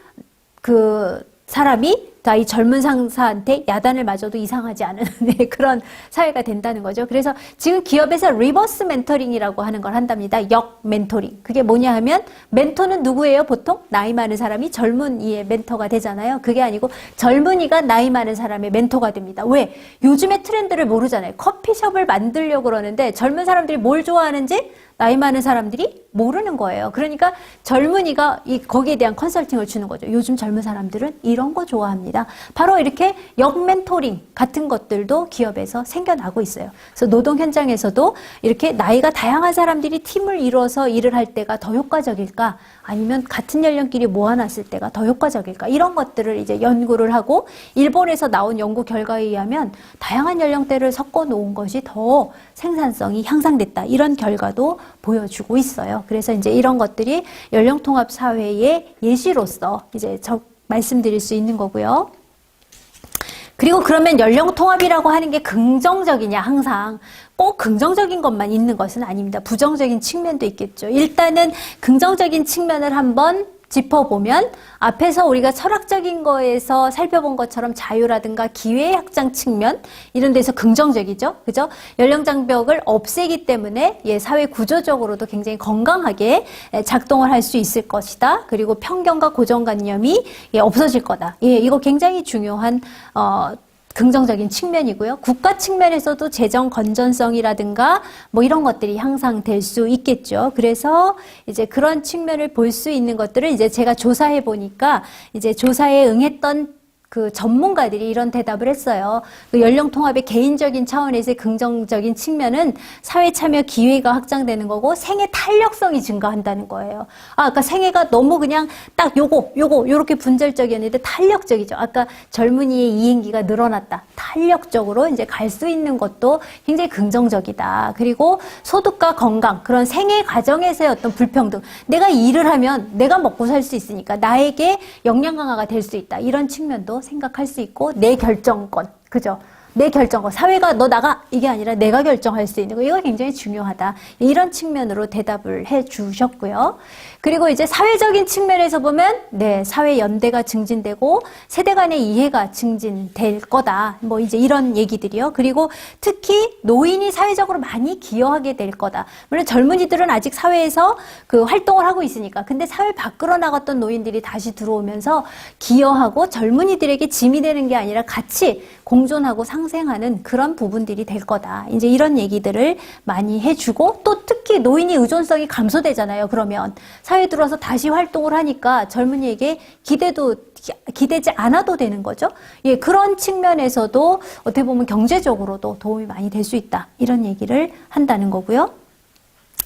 A: 그 사람이 이 젊은 상사한테 야단을 맞아도 이상하지 않은 네, 그런 사회가 된다는 거죠. 그래서 지금 기업에서 리버스 멘토링이라고 하는 걸 한답니다. 역 멘토링. 그게 뭐냐 하면 멘토는 누구예요? 보통 나이 많은 사람이 젊은이의 멘토가 되잖아요. 그게 아니고 젊은이가 나이 많은 사람의 멘토가 됩니다. 왜? 요즘의 트렌드를 모르잖아요. 커피숍을 만들려고 그러는데 젊은 사람들이 뭘 좋아하는지 나이 많은 사람들이 모르는 거예요. 그러니까 젊은이가 거기에 대한 컨설팅을 주는 거죠. 요즘 젊은 사람들은 이런 거 좋아합니다. 바로 이렇게 역 멘토링 같은 것들도 기업에서 생겨나고 있어요. 그래서 노동 현장에서도 이렇게 나이가 다양한 사람들이 팀을 이뤄서 일을 할 때가 더 효과적일까? 아니면 같은 연령끼리 모아놨을 때가 더 효과적일까? 이런 것들을 이제 연구를 하고, 일본에서 나온 연구 결과에 의하면 다양한 연령대를 섞어 놓은 것이 더 생산성이 향상됐다. 이런 결과도 보여주고 있어요. 그래서 이제 이런 것들이 연령통합 사회의 예시로서 이제 말씀드릴 수 있는 거고요. 그리고 그러면 연령통합이라고 하는 게 긍정적이냐? 항상 꼭 긍정적인 것만 있는 것은 아닙니다. 부정적인 측면도 있겠죠. 일단은 긍정적인 측면을 한번 짚어보면, 앞에서 우리가 철학적인 거에서 살펴본 것처럼 자유라든가 기회 확장 측면, 이런 데서 긍정적이죠. 그죠? 연령 장벽을 없애기 때문에 사회 구조적으로도 굉장히 건강하게 작동을 할 수 있을 것이다. 그리고 편견과 고정관념이 없어질 거다. 이거 굉장히 중요한 긍정적인 측면이고요. 국가 측면에서도 재정 건전성이라든가 뭐 이런 것들이 향상될 수 있겠죠. 그래서 이제 그런 측면을 볼 수 있는 것들을 이제 제가 조사해 보니까 이제 조사에 응했던 그 전문가들이 이런 대답을 했어요. 그 연령 통합의 개인적인 차원에서의 긍정적인 측면은 사회 참여 기회가 확장되는 거고, 생애 탄력성이 증가한다는 거예요. 아까 생애가 너무 그냥 딱 요렇게 분절적이었는데 탄력적이죠. 아까 젊은이의 이행기가 늘어났다. 탄력적으로 이제 갈 수 있는 것도 굉장히 긍정적이다. 그리고 소득과 건강, 그런 생애 과정에서의 어떤 불평등. 내가 일을 하면 내가 먹고 살 수 있으니까 나에게 역량 강화가 될 수 있다. 이런 측면도 생각할 수 있고, 내 결정권, 그죠? 내 결정권, 사회가 너 나가 이게 아니라 내가 결정할 수 있는 거, 이거 굉장히 중요하다. 이런 측면으로 대답을 해 주셨고요. 그리고 이제 사회적인 측면에서 보면 사회 연대가 증진되고 세대 간의 이해가 증진될 거다. 뭐 이제 이런 얘기들이요. 그리고 특히 노인이 사회적으로 많이 기여하게 될 거다. 물론 젊은이들은 아직 사회에서 그 활동을 하고 있으니까. 근데 사회 밖으로 나갔던 노인들이 다시 들어오면서 기여하고 젊은이들에게 짐이 되는 게 아니라 같이 공존하고 상생하는 그런 부분들이 될 거다. 이제 이런 얘기들을 많이 해주고, 또 특히 노인이 의존성이 감소되잖아요. 그러면 사회에 들어와서 다시 활동을 하니까 젊은이에게 기대지 않아도 되는 거죠. 그런 측면에서도 어떻게 보면 경제적으로도 도움이 많이 될 수 있다. 이런 얘기를 한다는 거고요.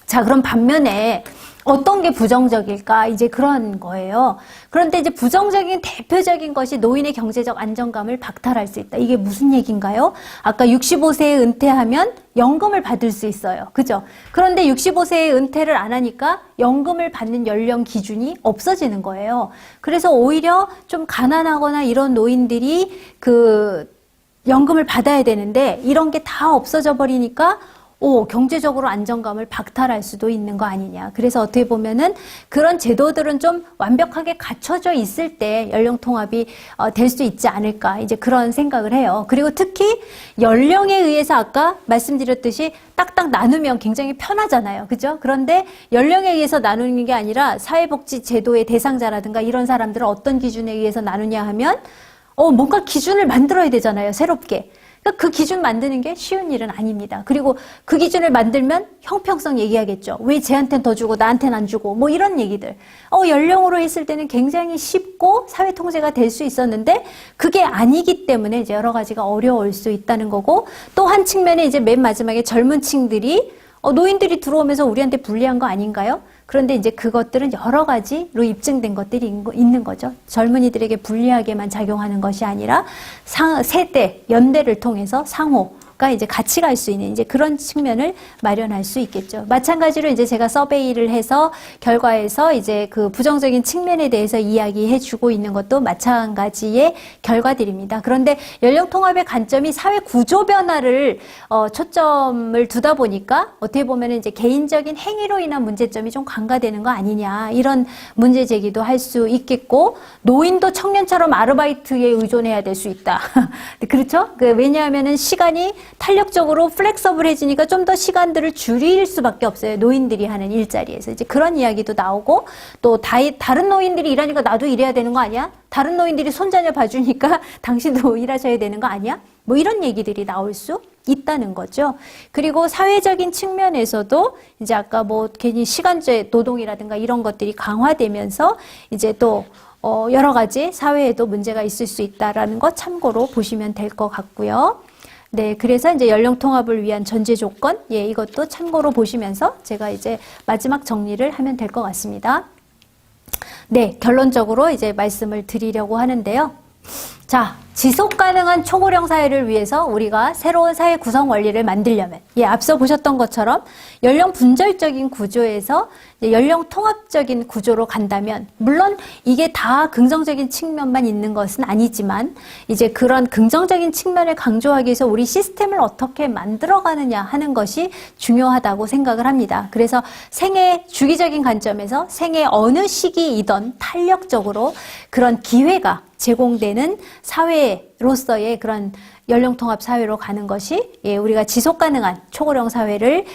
A: 자, 그럼 반면에 어떤 게 부정적일까? 이제 그런 거예요. 그런데 이제 부정적인 대표적인 것이 노인의 경제적 안정감을 박탈할 수 있다. 이게 무슨 얘기인가요? 아까 65세에 은퇴하면 연금을 받을 수 있어요. 그죠? 그런데 65세에 은퇴를 안 하니까 연금을 받는 연령 기준이 없어지는 거예요. 그래서 오히려 좀 가난하거나 이런 노인들이 그 연금을 받아야 되는데 이런 게 다 없어져 버리니까 경제적으로 안정감을 박탈할 수도 있는 거 아니냐. 그래서 어떻게 보면은 그런 제도들은 좀 완벽하게 갖춰져 있을 때 연령 통합이 될 수 있지 않을까. 이제 그런 생각을 해요. 그리고 특히 연령에 의해서 아까 말씀드렸듯이 딱딱 나누면 굉장히 편하잖아요. 그죠? 그런데 연령에 의해서 나누는 게 아니라 사회복지 제도의 대상자라든가 이런 사람들을 어떤 기준에 의해서 나누냐 하면 뭔가 기준을 만들어야 되잖아요. 새롭게. 그 기준 만드는 게 쉬운 일은 아닙니다. 그리고 그 기준을 만들면 형평성 얘기하겠죠. 왜 쟤한테는 더 주고 나한테는 안 주고 뭐 이런 얘기들. 연령으로 했을 때는 굉장히 쉽고 사회 통제가 될 수 있었는데 그게 아니기 때문에 이제 여러 가지가 어려울 수 있다는 거고 또 한 측면에 이제 맨 마지막에 젊은 층들이 노인들이 들어오면서 우리한테 불리한 거 아닌가요? 그런데 이제 그것들은 여러 가지로 입증된 것들이 있는 거죠. 젊은이들에게 불리하게만 작용하는 것이 아니라 세대, 연대를 통해서 상호가 이제 같이 갈 수 있는 이제 그런 측면을 마련할 수 있겠죠. 마찬가지로 이제 제가 서베이를 해서 결과에서 이제 그 부정적인 측면에 대해서 이야기해 주고 있는 것도 마찬가지의 결과들입니다. 그런데 연령 통합의 관점이 사회 구조 변화를 초점을 두다 보니까 어떻게 보면 이제 개인적인 행위로 인한 문제점이 좀 간과되는 거 아니냐 이런 문제 제기도 할 수 있겠고 노인도 청년처럼 아르바이트에 의존해야 될 수 있다. 그렇죠? 왜냐하면은 시간이 탄력적으로 플렉서블해지니까 좀 더 시간들을 줄일 수밖에 없어요. 노인들이 하는 일자리에서 이제 그런 이야기도 나오고 또 다른 노인들이 일하니까 나도 일해야 되는 거 아니야? 다른 노인들이 손자녀 봐주니까 당신도 일하셔야 되는 거 아니야? 뭐 이런 얘기들이 나올 수 있다는 거죠. 그리고 사회적인 측면에서도 이제 아까 뭐 괜히 시간제 노동이라든가 이런 것들이 강화되면서 이제 또 여러 가지 사회에도 문제가 있을 수 있다라는 거 참고로 보시면 될 것 같고요. 네, 그래서 이제 연령 통합을 위한 전제 조건, 이것도 참고로 보시면서 제가 이제 마지막 정리를 하면 될 것 같습니다. 네, 결론적으로 이제 말씀을 드리려고 하는데요. 자, 지속 가능한 초고령 사회를 위해서 우리가 새로운 사회 구성 원리를 만들려면 앞서 보셨던 것처럼 연령 분절적인 구조에서 연령 통합적인 구조로 간다면 물론 이게 다 긍정적인 측면만 있는 것은 아니지만 이제 그런 긍정적인 측면을 강조하기 위해서 우리 시스템을 어떻게 만들어가느냐 하는 것이 중요하다고 생각을 합니다. 그래서 생애 주기적인 관점에서 생애 어느 시기이던 탄력적으로 그런 기회가 제공되는 사회로서의 그런 연령통합 사회로 가는 것이 우리가 지속가능한 초고령 사회를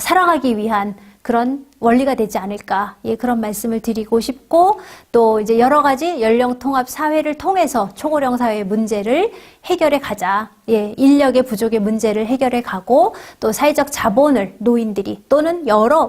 A: 살아가기 위한 그런 원리가 되지 않을까 그런 말씀을 드리고 싶고 또 이제 여러 가지 연령통합 사회를 통해서 초고령 사회의 문제를 해결해 가자. 인력의 부족의 문제를 해결해 가고 또 사회적 자본을 노인들이 또는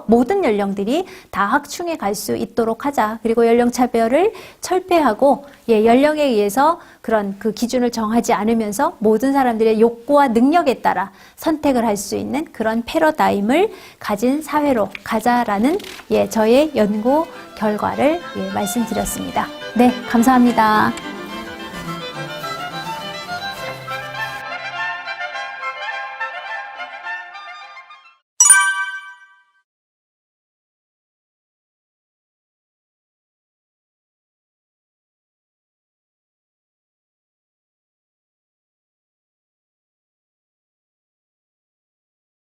A: 모든 연령들이 다 확충해 갈 수 있도록 하자. 그리고 연령차별을 철폐하고 연령에 의해서 그런 그 기준을 정하지 않으면서 모든 사람들의 욕구와 능력에 따라 선택을 할 수 있는 그런 패러다임을 가진 사회로 가자라는 저의 연구 결과를 말씀드렸습니다. 네, 감사합니다.